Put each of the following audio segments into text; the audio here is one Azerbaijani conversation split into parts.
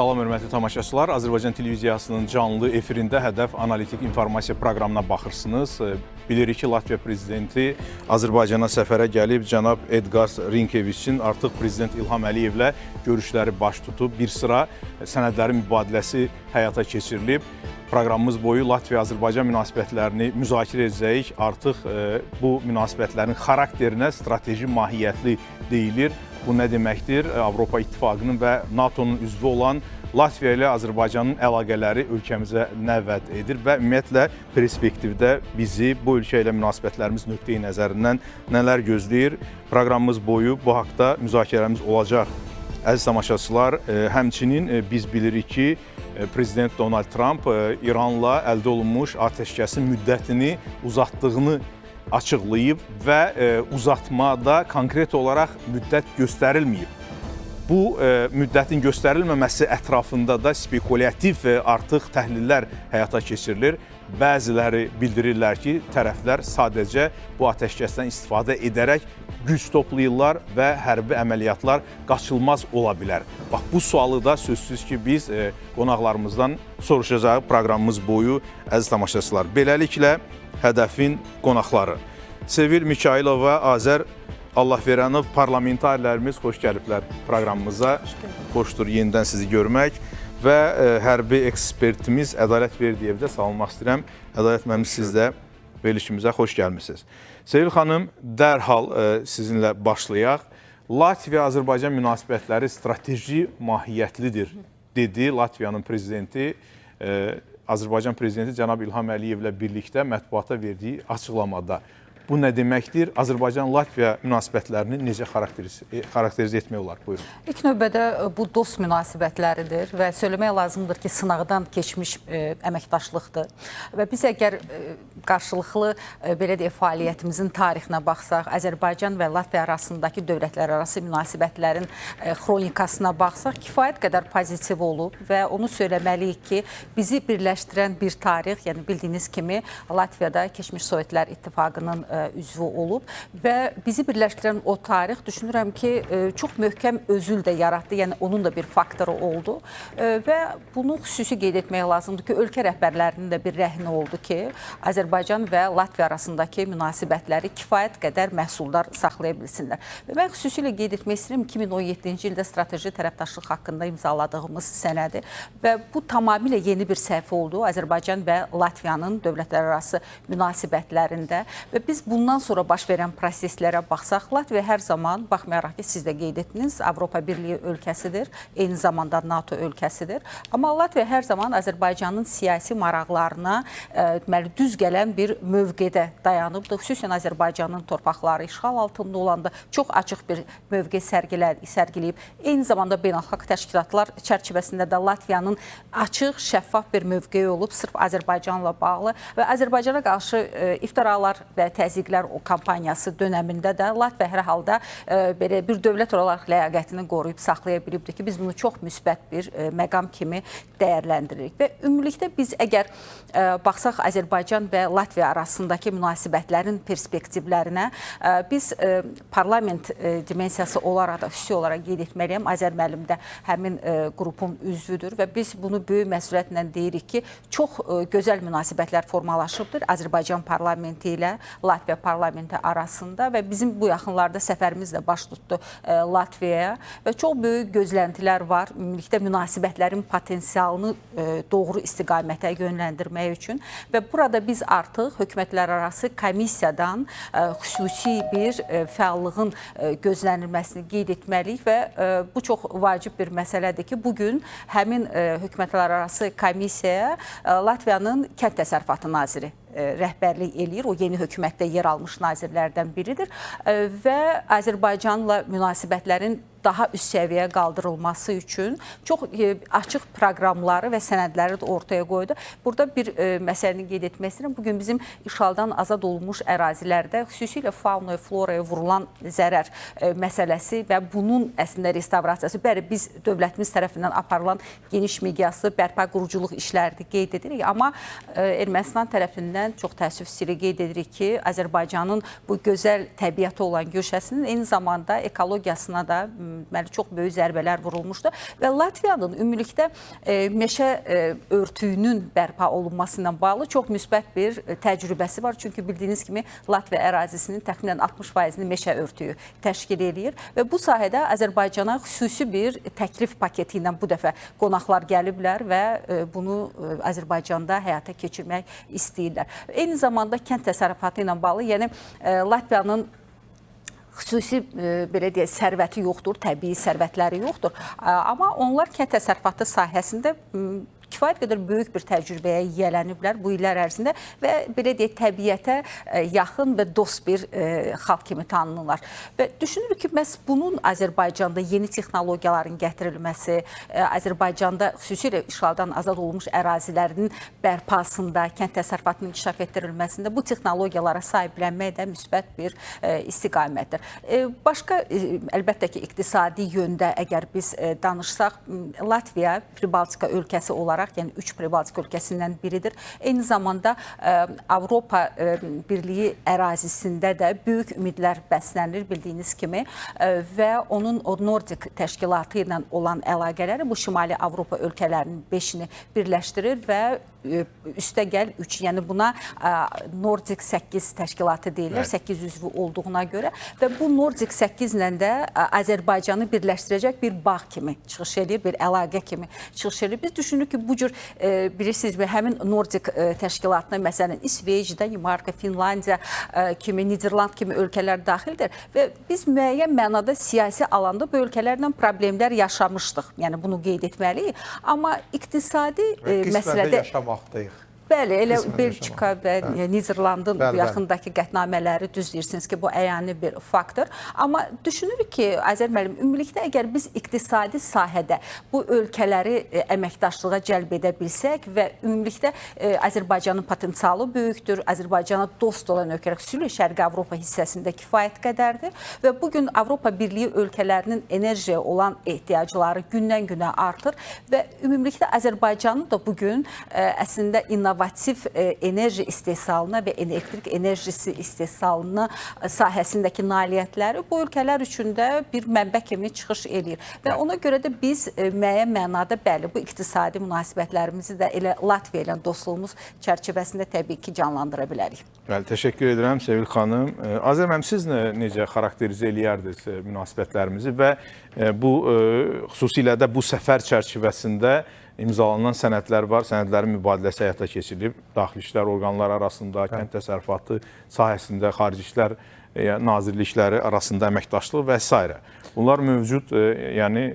Salam, hörmətli tamaşaçılar. Azərbaycan televiziyasının canlı efirində Hədəf Analitik İnformasiya proqramına baxırsınız. Bilirik ki, Latviya prezidenti Azərbaycana səfərə gəlib, cənab Edgars Rinkeviçin artıq prezident İlham Əliyevlə görüşləri baş tutub. Bir sıra sənədlərin mübadiləsi həyata keçirilib. Proqramımız boyu Latviya-Azərbaycan münasibətlərini müzakirə edəcəyik. Artıq bu münasibətlərin xarakterinə strateji mahiyyətli deyilir. Bu nə deməkdir? Avropa İttifaqının və NATO'nun üzvü olan Latviya ilə Azərbaycanın əlaqələri ölkəmizə nə vəd edir və ümumiyyətlə perspektivdə bizi bu ölkə ilə münasibətlərimiz nöqteyi nəzərindən nələr gözləyir? Proqramımız boyu bu haqda müzakirələrimiz olacaq. Əziz tamaşaçılar, həmçinin biz bilirik ki, Prezident Donald Trump İranla əldə olunmuş atəşkəsin müddətini uzatdığını açıqlayıb və uzatmada konkret olaraq müddət göstərilməyib. Bu müddətin göstərilməməsi ətrafında da spekulyativ artıq təhlillər həyata keçirilir. Bəziləri bildirirlər ki, tərəflər sadəcə bu atəşkəsdən istifadə edərək güc toplayırlar və hərbi əməliyyatlar qaçılmaz ola bilər. Bax, bu sualı da sözsüz ki, biz qonaqlarımızdan soruşacağıq proqramımız boyu, əziz tamaşaçılar. Beləliklə, Hədəfin qonaqları Sevil Mikailov və Azər Allahverənov parlamentarlərimiz xoş gəliblər proqramımıza. Xoşdur yenidən sizi görmək və hərbi ekspertimiz Ədalət Verdiyevdə salamlamaq istəyirəm. Ədalət müəllim, siz də verilişimizə xoş gəlmisiniz. Sevil xanım, dərhal sizinlə başlayaq. Latviya-Azərbaycan münasibətləri strateji mahiyyətlidir, dedi Latviyanın prezidenti. Azərbaycan prezidenti cənab İlham Əliyevlə birlikdə mətbuata verdiyi açıqlamada. Bu nə deməkdir? Azərbaycan-Latviya münasibətlərini necə xarakterizə etmək olar? Buyurun. İlk növbədə bu dost münasibətləridir və söyləmək lazımdır ki, sınaqdan keçmiş əməkdaşlıqdır. Və biz əgər qarşılıqlı belə deyək, fəaliyyətimizin tarixinə baxsaq, Azərbaycan və Latviya arasındakı dövlətlər arası münasibətlərin xronikasına baxsaq, kifayət qədər pozitiv olub və onu söyləməliyik ki, bizi birləşdirən bir tarix, yəni bildiyiniz kimi Latviyada keçmiş Sovetlər İttifaqının üzvü olub və bizi birləşdirən o tarix düşünürəm ki, çox möhkəm özül də yaratdı, yəni onun da bir faktoru oldu və bunu xüsusi qeyd etmək lazımdır ki, ölkə rəhbərlərinin də bir rəhni oldu ki, Azərbaycan və Latviya arasındakı münasibətləri kifayət qədər məhsuldar saxlaya bilsinlər. Və mən xüsusilə qeyd etmək istəyirəm 2017-ci ildə strateji tərəfdaşlıq haqqında imzaladığımız sənədi və bu tamamilə yeni bir səhifə oldu Azərbaycan və Latviyanın dövlətlər arası münasibətlərində və biz bundan sonra baş verən proseslərə baxsaq, Latviya hər zaman, baxmayaraq ki, siz də qeyd etdiniz, Avropa Birliyi ölkəsidir, eyni zamanda NATO ölkəsidir. Amma Latviya hər zaman Azərbaycanın siyasi maraqlarına düz gələn bir mövqedə dayanıbdır. Xüsusən Azərbaycanın torpaqları işğal altında olanda çox açıq bir mövqe sərgiləyib. Eyni zamanda beynəlxalq təşkilatlar çərçivəsində də Latviyanın açıq, şəffaf bir mövqeyi olub, sırf Azərbaycanla bağlı və Azərbaycana qarşı iftiralar və təzyiqlər o kampaniyası dönəmində də Latviya hər halda belə bir dövlət olaraq ləyaqətini qoruyub saxlaya bilibdir ki, biz bunu çox müsbət bir məqam kimi dəyərləndiririk. Və ümumilikdə biz əgər baxsaq Azərbaycan və Latviya arasındakı münasibətlərin perspektivlərinə, biz parlament dimensiyası olaraq da xüsusi olaraq qeyd etməliyəm. Azər müəllim də həmin qrupun üzvüdür və biz bunu böyük məsuliyyətlə deyirik ki, çox gözəl münasibətlər formalaşıbdır Azərbaycan parlamenti ilə Latviya parlamenti arasında və bizim bu yaxınlarda səfərimiz də baş tutdu Latviyaya və çox böyük gözləntilər var. Ümumilikdə münasibətlərin potensialını doğru istiqamətə yönləndirmək üçün və burada biz artıq hökumətlər arası komissiyadan xüsusi bir fəallığın gözlənilməsini qeyd etməliyik və bu çox vacib bir məsələdir ki, bugün həmin hökumətlər arası komissiyaya Latviyanın Kənd Təsərrüfatı naziri rəhbərlik eləyir. O yeni hökumətdə yer almış nazirlərdən biridir və Azərbaycanla münasibətlərin daha üst səviyyəyə qaldırılması üçün çox açıq proqramları və sənədləri də ortaya qoydu. Burada bir məsələni qeyd etmək istəyirəm. Bugün bizim işğaldan azad olunmuş ərazilərdə xüsusilə faunaya, floraya vurulan zərər məsələsi və bunun əslində restavrasiyası, bəli, biz dövlətimiz tərəfindən aparılan geniş miqyaslı bərpa quruculuq işlərini qeyd edirik, amma Ermənistan tərəfindən çox təəssüflə qeyd edirik ki, Azərbaycanın bu gözəl təbiəti olan güşəsinin eyni zamanda ekologiyasına da çox böyük zərbələr vurulmuşdu və Latviyanın ümumilikdə meşə örtüyünün bərpa olunması ilə bağlı çox müsbət bir təcrübəsi var. Çünki bildiyiniz kimi Latviya ərazisinin təxminən 60%-ni meşə örtüyü təşkil edir və bu sahədə Azərbaycana xüsusi bir təklif paketi ilə bu dəfə qonaqlar gəliblər və bunu Azərbaycanda həyata keçirmək istəyirlər. Eyni zamanda kənd təsərrüfatı ilə bağlı, yəni Latviyanın xüsusi belə deyək, sərvəti yoxdur, təbii sərvətləri yoxdur. Amma onlar kənd təsərrüfatı sahəsində kifayət qədər böyük bir təcrübəyə yiyələniblər bu illər ərzində və belə deyək, təbiətə yaxın və dost bir xalq kimi tanınırlar. Və düşünürük ki, məhz bunun Azərbaycanda yeni texnologiyaların gətirilməsi, Azərbaycanda xüsusilə işğaldan azad olunmuş ərazilərin bərpasında, kənd təsərrüfatının inkişaf etdirilməsində bu texnologiyalara sahiblənmək də müsbət bir istiqamətdir. Başqa, əlbəttə ki, iqtisadi yöndə əgər biz danışsaq, Latviya Pribaltika ölkəsi olaraq, yəni 3 Pribaltika ölkəsindən biridir. Eyni zamanda Avropa Birliyi ərazisində də böyük ümidlər bəslənir bildiyiniz kimi və onun o Nordik təşkilatı ilə olan əlaqələri bu Şimali Avropa ölkələrinin 5-ini birləşdirir və üstəgəl 3, yəni buna Nordik 8 təşkilatı deyilir, 8 üzvü olduğuna görə və bu Nordik 8 ilə də Azərbaycanı birləşdirəcək bir bağ kimi çıxış edir, bir əlaqə kimi çıxış edir. Biz düşünürük ki, bu cür bilirsinizmi, həmin Nordik təşkilatına məsələn İsveç, Danimarka, Finlandiya kimi, Niderland kimi ölkələr daxildir və biz müəyyən mənada siyasi alanda bu ölkələrlə problemlər yaşamışdıq. Yəni bunu qeyd etməliyik. Amma iqtisadi məsələdə bəli, elə Belçika və Niderlandın yaxındakı qətnamələri düz deyirsiniz ki, bu əyani bir faktor. Amma düşünürük ki, Azər müəllim, ümumilikdə əgər biz iqtisadi sahədə bu ölkələri əməkdaşlığa cəlb edə bilsək və ümumilikdə Azərbaycanın potensialı böyükdür, Azərbaycana dost olan ölkələr, xüsusilə Şərqi Avropa hissəsində kifayət qədərdir və bugün Avropa Birliyi ölkələrinin enerjiyə olan ehtiyacları gündən-günə artır və ümumilikdə Azərbaycanın da bugün əslində innovativ enerji istehsalına və elektrik enerjisi istehsalına sahəsindəki nailiyyətləri bu ölkələr üçün də bir mənbə kimi çıxış edir. Və ona görə də biz müəyyən mənada bəli, bu iqtisadi münasibətlərimizi də elə Latviya ilə dostluğumuz çərçivəsində təbii ki, canlandıra bilərik. Bəli, təşəkkür edirəm Sevil xanım. Azər müəllim, siz necə xarakterizə eləyərdiniz münasibətlərimizi və bu xüsusilə də bu səfər çərçivəsində imzalanan sənədlər var, sənədlərin mübadiləsi həyata keçirilib, daxili işlər orqanları arasında, kənd təsərrüfatı sahəsində, xarici işlər nazirlikləri arasında əməkdaşlıq və s. Bunlar mövcud, yəni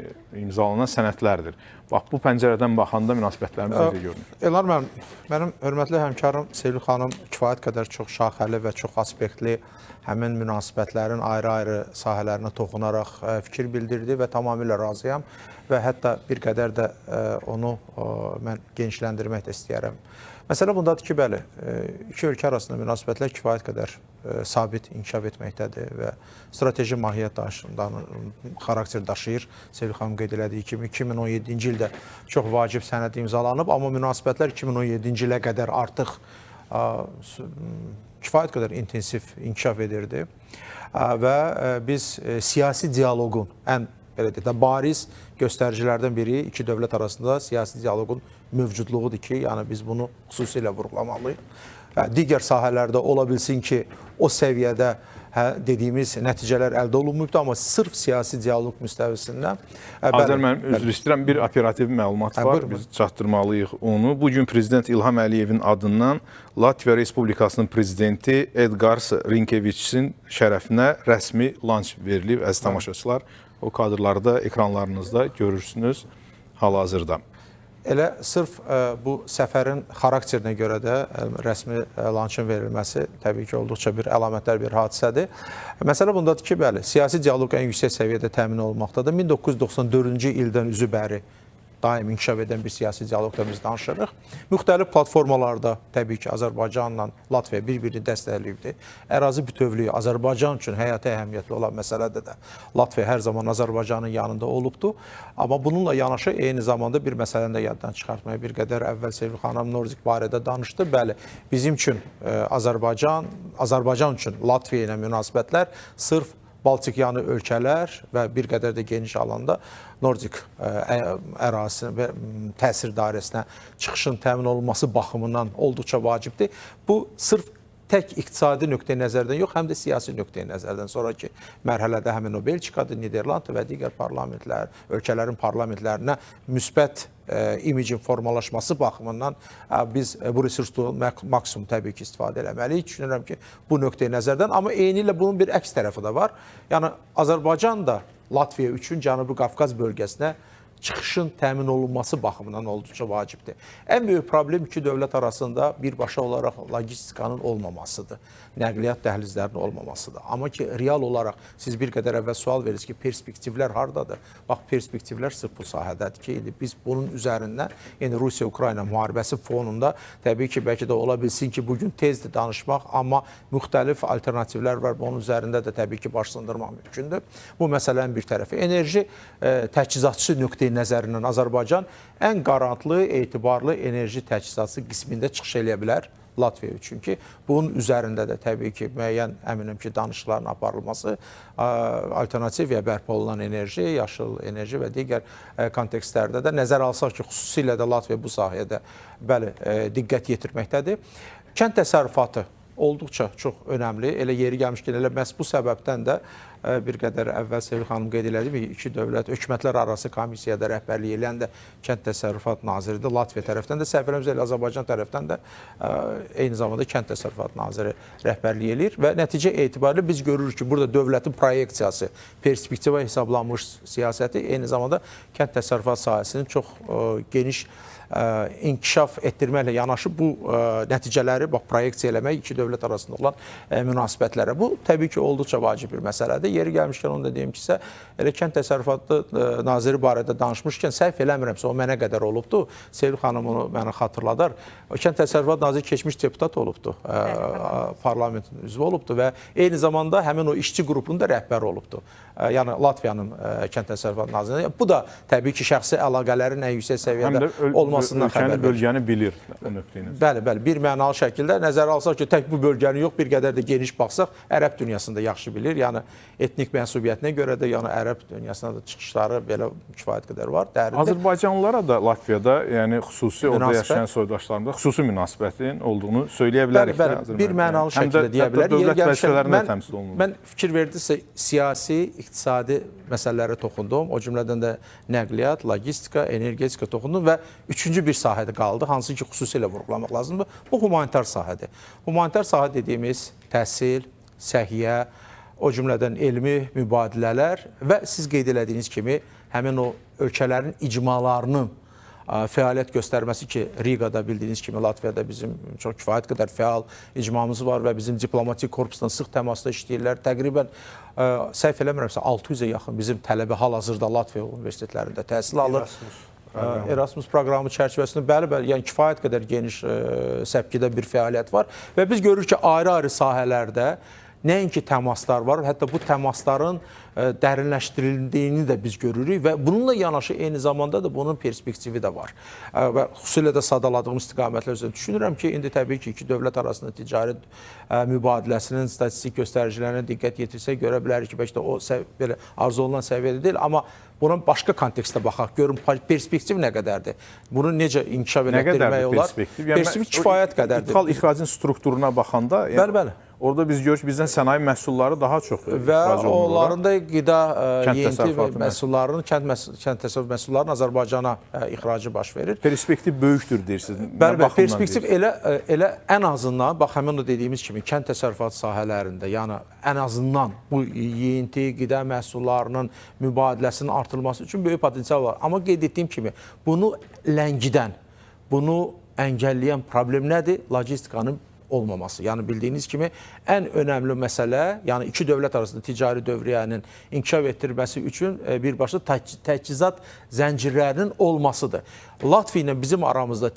imzalanan sənədlərdir. Bax, bu pəncərədən baxanda münasibətlərimiz necə görünür? Elnar müəllim, mənim hörmətli həmkarım Sevil xanım kifayət qədər çox şaxəli və çox aspektli həmin münasibətlərin ayrı-ayrı sahələrinə toxunaraq fikir bildirdi və tamamilə razıyam və hətta bir qədər də onu mən genişləndirmək də istəyərəm. Məsələ bundadır ki, bəli, iki ölkə arasında münasibətlər kifayət qədər sabit inkişaf etməkdədir və strateji mahiyyət xarakter daşıyır. Sevil xanım qeyd elədiyi kimi 2017-ci ildə çox vacib sənəd imzalanıb, amma münasibətlər 2017-ci ilə qədər artıq kifayət qədər intensiv inkişaf edirdi və biz siyasi dialoqun ən bariz göstəricilərdən biri iki dövlət arasında siyasi dialoqun mövcudluğudur ki, yəni biz bunu xüsusilə vurğulamalıyıq. Digər sahələrdə ola bilsin ki, o səviyyədə dediyimiz nəticələr əldə olunmuyubdur, amma sırf siyasi dialoq müstəvisindən. Azər müəllim, üzr istəyirəm, bir operativ məlumat var, biz çatdırmalıyıq onu. Bugün Prezident İlham Əliyevin adından Latviya Respublikasının Prezidenti Edgars Rinkeviçin şərəfinə rəsmi lanç verilib, əziz tamaşaçılar. O kadrları da ekranlarınızda görürsünüz hal-hazırda. Elə sırf bu səfərin xarakterinə görə də rəsmi lançın verilməsi təbii ki, olduqca bir əlamətlər bir hadisədir. Məsələ bundadır ki, bəli, siyasi dialoq ən yüksək səviyyədə təmin olunmaqdadır. 1994-cü ildən üzü bəri daim inkişaf edən bir siyasi dialoqda biz danışırıq. Müxtəlif platformalarda təbii ki, Azərbaycanla Latviya bir-birini dəstəkləyibdir. Ərazi bütövlüyü Azərbaycan üçün həyati əhəmiyyətli olan məsələdə də Latviya hər zaman Azərbaycanın yanında olubdur. Amma bununla yanaşı eyni zamanda bir məsələni də yaddan çıxartmaya bir qədər əvvəl Sevil xanım Nordik barədə danışdı. Bəli, bizim üçün Azərbaycan üçün Latviya ilə münasibətlər sırf Baltikyanı ölkələr və bir qədər də geniş alanda Nordik ərazisinə və təsir dairəsinə çıxışın təmin olunması baxımından olduqca vacibdir. Bu sırf tək iqtisadi nöqteyi nəzərdən yox, həm də siyasi nöqteyi nəzərdən sonraki mərhələdə həmin o Belçikadır, Niderland və digər parlamentlər, ölkələrin parlamentlərinə müsbət imicin formalaşması baxımından biz bu resursdan maksimum təbii ki istifadə eləməliyik. Düşünürəm ki, bu nöqteyi nəzərdən, amma eyni ilə bunun bir əks tərəfi də var. Yəni Azərbaycan da Latviya üçün Cənubi Qafqaz bölgəsinə çıxışın təmin olunması baxımından olduqca vacibdir. Ən böyük problem iki dövlət arasında birbaşa olaraq logistikanın olmamasıdır. Nəqliyyat dəhlizlərinin olmamasıdır. Amma ki, real olaraq siz bir qədər əvvəl sual verirsiniz ki, perspektivlər haradadır? Bax, perspektivlər sırf bu sahədədir ki, biz bunun üzərindən, yəni Rusiya-Ukrayna müharibəsi fonunda təbii ki, bəlkə də ola bilsin ki, bugün tezdir danışmaq, amma müxtəlif alternativlər var. Bunun üzərində də təbii ki, baş sındırmaq mümkündür. Bu məsələnin bir tərəfi. Enerji təchizatçı nöqteyi nəzərindən Azərbaycan ən qarantlı, etibarlı enerji təchizatçı qismində çıxış eləyə bilər Latviya üçün ki, bunun üzərində də təbii ki, müəyyən əminəm ki, danışıqların aparılması, alternativaya bərpa olunan enerji, yaşıl enerji və digər kontekstlərdə də nəzər alsaq ki, xüsusilə də Latviya bu sahədə diqqət yetirməkdədir. Kənd təsərrüfatı olduqca çox önəmli. Elə yeri gəlmişkən, elə məhz bu səbəbdən də bir qədər əvvəl Sevil xanım qeyd elədi mi, iki dövlət hökumətlər arası komissiyada rəhbərlik eləyən də Kənd Təsərrüfat Naziridir. Latviya tərəfdən də, səhv eləmirəmsə Azərbaycan tərəfdən də eyni zamanda Kənd Təsərrüfat Naziri rəhbərlik eləyir və nəticə etibarilə biz görürük ki, burada dövlətin proyeksiyası, perspektiva hesablanmış siyasəti eyni zamanda kənd təsərrüfat sahəsinin çox geniş inkişaf etdirməklə yanaşı bu nəticələri proyeksiya eləmək iki dövlət arasında olan münasibətlərə. Bu, təbii ki, olduqca vacib bir məsələdir. Yeri gəlmişkən, onu da deyim ki, elə Kənd Təsərrüfatı Naziri barədə danışmışkən, səhv eləmirəmsə, o mənə qədər olubdur. Sevil xanım onu mənə xatırladar. Kənd Təsərrüfatı Naziri keçmiş deputat olubdur, parlamentin üzvü olubdur və eyni zamanda həmin o işçi qrupunun da rəhbəri olubdur. Yəni, Latviyanın Kənd Təsərrüfatı Naziri. Bu da, təbii ki, şəxsi əlaqələrin ən yüksək səviyyədə olmasından xəbər verir. Bölgəni bilir o nöqtəyiniz. Bəli, bir mənalı şəkildə nəzərə alsaq ki, tək bu bölgəni yox, bir qədər də geniş baxsaq, Ərəb dünyasında yaxşı bilir. Yəni, etnik mənsubiyyətinə görə də, yəni Ərəb dünyasına da çıxışları belə kifayət qədər var. Azərbaycanlılara da Latviyada, yəni xüsusi orada yaşayan soydaşlarında xüsusi münasibətin olduğunu söyləyə bilərik. Bəli, bir mənalı şəkildə deyə bilərik. Dövlət vəzifələrində təmsil olunur. Mən fikir verdinizsə, siyasi, iqtisadi məsələlərə toxundum. O cümlədən də nəqliyyat, logistika, energetika toxundum və üçüncü bir sahədə qaldı, hansı ki, xüsusilə vurğulamaq lazımdır. Bu, humanitar sahədir. Humanitar sahə dediyimiz təhsil, səhiyyə, o cümlədən elmi mübadilələr və siz qeyd elədiyiniz kimi həmin o ölkələrin icmalarının fəaliyyət göstərməsi ki, Rigada bildiyiniz kimi Latviyada bizim çox kifayət qədər fəal icmamız var və bizim diplomatik korpusla sıx təmasda işləyirlər. Təqribən səhv eləmirəmsə 600-ə yaxın bizim tələbə hal-hazırda Latviya universitetlərində təhsil alır. Erasmus proqramı çərçivəsində bəli, yəni kifayət qədər geniş səpkidə bir fəaliyyət var və biz görürük ki, ayrı-ayrı sahələrdə nəinki təmaslar var, hətta bu təmasların dərinləşdirildiyini də biz görürük və bununla yanaşı eyni zamanda da bunun perspektivi də var. Və xüsusilə də sadaladığım istiqamətlər üzrə düşünürəm ki, indi təbii ki, iki dövlət arasında ticari mübadiləsinin statistik göstəricilərinə diqqət yetirsək, görə bilərik ki, bəlkə də o belə arzu olunan səviyyədə deyil, amma bunun başqa kontekstdə baxaq, görün perspektiv nə qədərdir? Bunu necə inkişaf etdirmək olar? Perspektiv kifayət qədərdir. İthal-ixracın strukturuna baxanda, bəli. Orada biz görürük ki, bizdən sənaye məhsulları daha çox və onların da qida yeyinti məhsullarının, kənd təsərrüfat məhsullarının Azərbaycana ixracı baş verir. Perspektiv böyükdür deyirsiniz. Bəli, perspektiv elə ən azından, bax, həmin o dediyimiz kimi, kənd təsərrüfat sahələrində, yəni ən azından bu yeyinti, qida məhsullarının mübadiləsinin artırılması üçün böyük potensial var. Amma qeyd etdiyim kimi, bunu ləngidən, bunu əngəlləyən problem nədir? Logistikanın olmaması. Yəni bildiyiniz kimi ən önəmli məsələ, yəni iki dövlət arasında ticari dövriyyənin inkişaf etdirilməsi üçün birbaşa təchizat zəncirlərinin olmasıdır. Latviya ilə bizim aramızda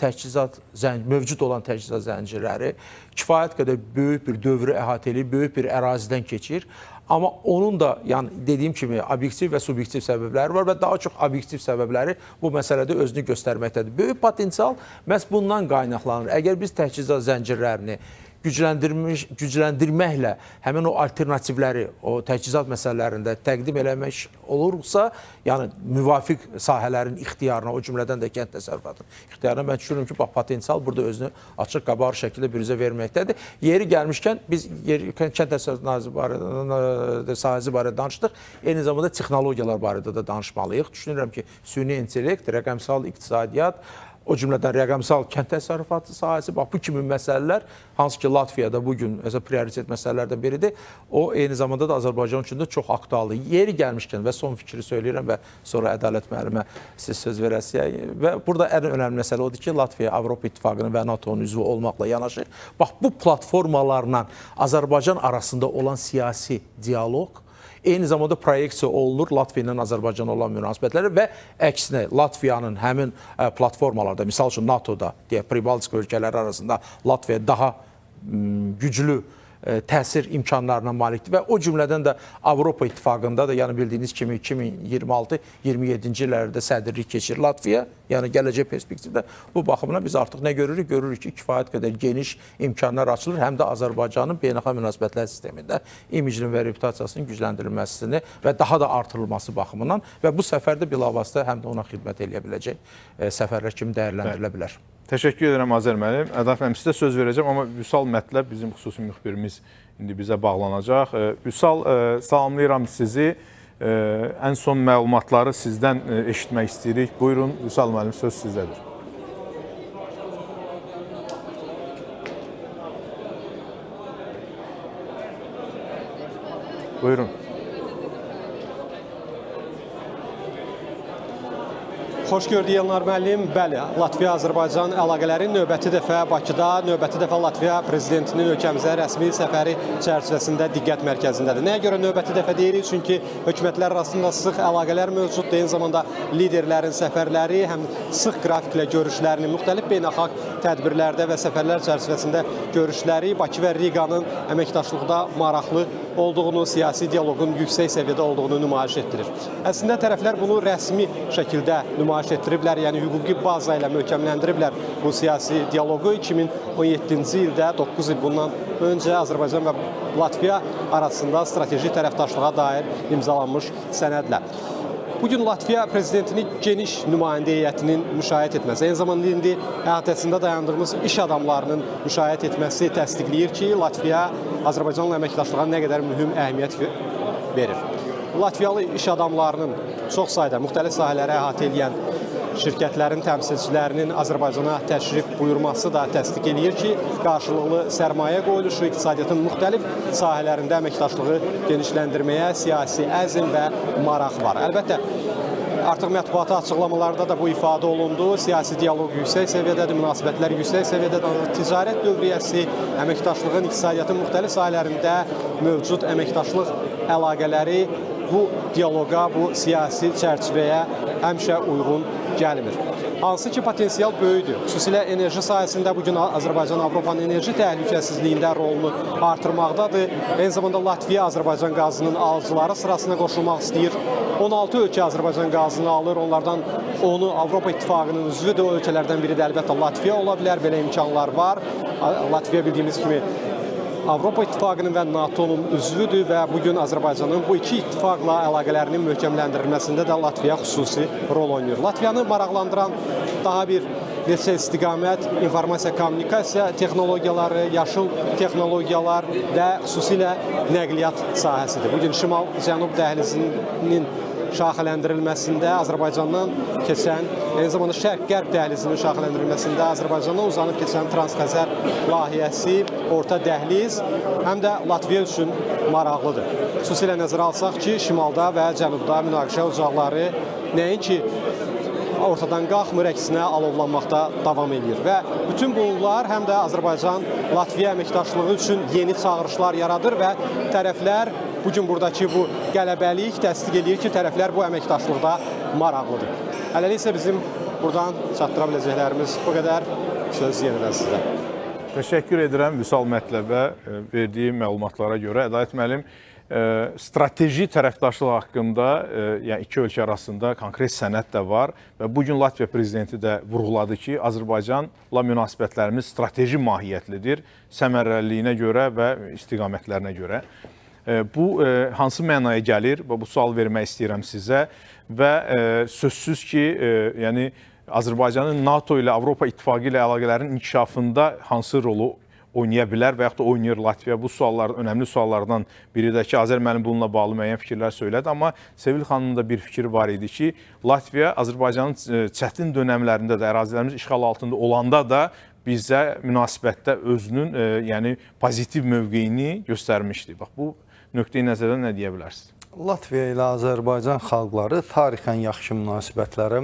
mövcud olan təchizat zəncirləri kifayət qədər böyük bir dövrü əhatə edib, böyük bir ərazidən keçir. Amma onun da, yəni dediyim kimi, obyektiv və subyektiv səbəbləri var və daha çox obyektiv səbəbləri bu məsələdə özünü göstərməkdədir. Böyük potensial məhz bundan qaynaqlanır. Əgər biz təchizat zəncirlərini gücləndirməklə həmin o alternativləri, o təchizat məsələlərində təqdim eləmək olursa, yəni müvafiq sahələrin ixtiyarına, o cümlədən də kənd təsərrüfatının ixtiyarına mən düşünürüm ki, bax, potensial burada özünü açıq qabar şəkildə büruzə verməkdədir. Yeri gəlmişkən biz kənd təsərrüfatı sahəsi barədə danışdıq. Eyni zamanda texnologiyalar barədə də danışmalıyıq. Düşünürəm ki, süni intellekt, rəqəmsal iqtisadiyyat, o cümlədən rəqəmsal kənd təsərrüfatı sahəsi, bax, bu kimi məsələlər, hansı ki, Latviyada bugün prioritet məsələlərdən biridir, o eyni zamanda da Azərbaycan üçün də çox aktualdır. Yeri gəlmişkən və son fikri söyləyirəm və sonra Ədalət müəllimə siz söz verəsiniz. Və burada ən önəmli məsələ odur ki, Latviya Avropa İttifaqının və NATO-nun üzvü olmaqla yanaşı, bax, bu platformalarla Azərbaycan arasında olan siyasi dialoq, eyni zamanda proyeksiya olunur Latviya ilə Azərbaycan olan münasibətləri və əksinə Latviyanın həmin platformalarda, misal üçün NATO-da, Pribaltika ölkələri arasında Latviya daha güclü təsir imkanlarına malikdir və o cümlədən də Avropa İttifaqında da, yəni bildiyiniz kimi 2026-27-ci illərdə sədrlik keçirir Latviya, yəni gələcək perspektivdə bu baxımdan biz artıq nə görürük? Görürük ki, kifayət qədər geniş imkanlar açılır, həm də Azərbaycanın beynəlxalq münasibətlər sistemində imicinin və reputasiyasının gücləndirilməsini və daha da artırılması baxımından və bu səfərdə bilavasitə həm də ona xidmət eləyə biləcək səfərlər kimi dəyərləndirilə bilər. Təşəkkür edirəm Azər müəllim. Ədalət müəllim, sizə söz verəcəm, amma Vüsal Mətləb bizim xüsusi müxbirimiz indi bizə bağlanacaq. Vüsal, salamlayıram sizi. Ən son məlumatları sizdən eşitmək istəyirik. Buyurun, Vüsal müəllim, söz sizdədir. Buyurun. Xoş gördük Elnar müəllim. Bəli, Latviya-Azərbaycan əlaqələri növbəti dəfə Bakıda, növbəti dəfə Latviya prezidentinin ölkəmizə rəsmi səfəri çərçivəsində diqqət mərkəzindədir. Nəyə görə növbəti dəfə deyirik? Çünki hökumətlər arasında sıx əlaqələr mövcuddur. Eyni zamanda liderlərin səfərləri, həm sıx qrafiklə görüşlərini, müxtəlif beynəlxalq tədbirlərdə və səfərlər çərçivəsində görüşləri Bakı və Riqanın əməkdaşlıqda maraqlı olduğunu, siyasi dialoqun yüksək səviyyədə olduğunu nümayiş etdirir. Əslində tərəflər bunu rəsmi şəkildə nümayiş etdiriblər, yəni hüquqi baza ilə möhkəmləndiriblər bu siyasi dialoqu. 2017-ci ildə 9 il bundan öncə Azərbaycan və Latviya arasında strateji tərəfdaşlığa dair imzalanmış sənədlər. Bugün Latviya prezidentini geniş nümayəndə heyətinin müşahidə etməsi, eyni zamanda indi əhatəsində dayandığımız iş adamlarının müşahidə etməsi təsdiqləyir ki, Latviya Azərbaycanla əməkdaşlığa nə qədər mühüm əhəmiyyət verir. Latviyalı iş adamlarının çox sayda müxtəlif sahələri əhatə edən şirkətlərin təmsilçilərinin Azərbaycana təşrif buyurması da təsdiq eləyir ki, qarşılıqlı sərmayə qoyuluşu iqtisadiyyatın müxtəlif sahələrində əməkdaşlığı genişləndirməyə siyasi əzm və maraq var. Əlbəttə, artıq mətbuata açıqlamalarda da bu ifadə olundu. Siyasi dialoq yüksək səviyyədədir, münasibətlər yüksək səviyyədədir. Ticarət dövriyyəsi, əməkdaşlığın iqtisadiyyatın müxtəlif sahələrində mövcud əməkdaşlıq əlaqələri bu dialoqa, bu siyasi çərçivəyə həmişə uyğun gəlmir. Hansı ki, potensial böyükdür. Xüsusilə enerji sahəsində bugün Azərbaycan Avropanın enerji təhlükəsizliyində rolunu artırmaqdadır. Eyni zamanda Latviya Azərbaycan qazının alıcıları sırasına qoşulmaq istəyir. 16 ölkə Azərbaycan qazını alır, onlardan 10-u Avropa İttifaqının üzvüdür. O ölkələrdən biri də əlbəttə Latviya ola bilər, belə imkanlar var. Latviya bildiyimiz kimi Avropa İttifaqının və NATO-nun üzvüdür və bugün Azərbaycanın bu iki ittifaqla əlaqələrinin möhkəmləndirilməsində də Latviya xüsusi rol oynayır. Latviyanı maraqlandıran daha bir neçə istiqamət, informasiya, kommunikasiya texnologiyaları, yaşıl texnologiyalar və xüsusilə nəqliyyat sahəsidir. Bugün Şimal-Cənub dəhlizinin şaxələndirilməsində Azərbaycandan keçən, eyni zamanda Şərq-Qərb dəhlizinin şaxələndirilməsində Azərbaycandan uzanıb keçən Transxəzər layihəsi, orta dəhliz həm də Latviya üçün maraqlıdır. Xüsusilə nəzərə alsaq ki, şimalda və cənubda münaqişə ocaqları nəinki ortadan qalxmır, əksinə alovlanmaqda davam edir. Və bütün bunlar həm də Azərbaycan-Latviya əməkdaşlığı üçün yeni çağırışlar yaradır və tərəflər bugün buradakı bu qələbəlik təsdiq edir ki, tərəflər bu əməkdaşlıqda maraqlıdır. Hələlik isə bizim buradan çatdıra biləcəklərimiz bu qədər. Söz yenidən sizdə. Təşəkkür edirəm Vüsal Mətləbə verdiyi məlumatlara görə. Ədalət müəllim, strateji tərəfdaşlıq haqqında, yəni iki ölkə arasında konkret sənəd də var və bu gün Latviya prezidenti də vurğuladı ki, Azərbaycanla münasibətlərimiz strateji mahiyyətlidir, səmərəliliyinə görə və istiqamətlərinə görə. Bu hansı mənaya gəlir? Bu sual vermək istəyirəm sizə və sözsüz ki, yəni Azərbaycanın NATO ilə, Avropa İttifaqı ilə əlaqələrin inkişafında hansı rolu oynaya bilər və yaxud da oynayır Latviya? Bu suallar, önəmli suallardan biri də ki, Azər müəllim bununla bağlı müəyyən fikirlər söylədi, amma Sevil xanımın da bir fikri var idi ki, Latviya Azərbaycanın çətin dönəmlərində də, ərazilərimiz işğal altında olanda da bizə münasibətdə özünün yəni pozitiv mövqeyini göstərmişdi. Bax, bu nöqteyi nəzərdən nə deyə bilərsiniz? Latviya ilə Azərbaycan xalqları tarixən yaxşı münasibətlərə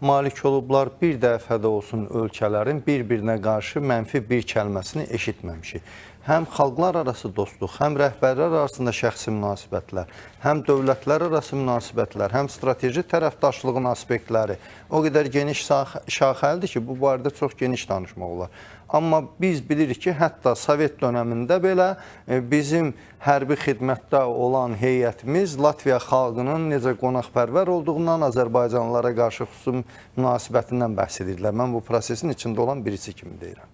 malik olublar. Bir dəfə də olsun ölkələrin bir-birinə qarşı mənfi bir kəlməsini eşitməmişik. Həm xalqlar arası dostluq, həm rəhbərlər arasında şəxsi münasibətlər, həm dövlətlər arası münasibətlər, həm strateji tərəfdaşlığın aspektləri o qədər geniş şaxəlidir ki, bu barədə çox geniş danışmaq olar. Amma biz bilirik ki, hətta Sovet dönəmində belə bizim hərbi xidmətdə olan heyətimiz Latviya xalqının necə qonaqpərvər olduğundan, Azərbaycanlılara qarşı xüsusi münasibətindən bəhs edirlər. Mən bu prosesin içində olan birisi kimi deyirəm.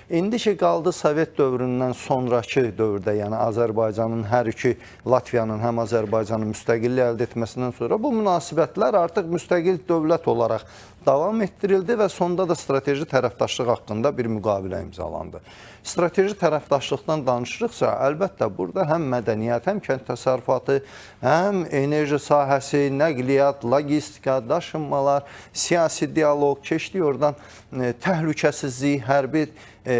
İndi ki, qaldı Sovet dövründən sonraki dövrdə, yəni Azərbaycanın hər iki Latviyanın həm Azərbaycanın müstəqillik əldə etməsindən sonra bu münasibətlər artıq müstəqil dövlət olaraq davam etdirildi və sonda da strateji tərəfdaşlıq haqqında bir müqavilə imzalandı. Strateji tərəfdaşlıqdan danışırıqsa, əlbəttə burada həm mədəniyyət, həm kənd təsərrüfatı, həm enerji sahəsi, nəqliyyat, logistika, daşınmalar, siyasi dialoq, keçdi oradan təhlükəsizlik,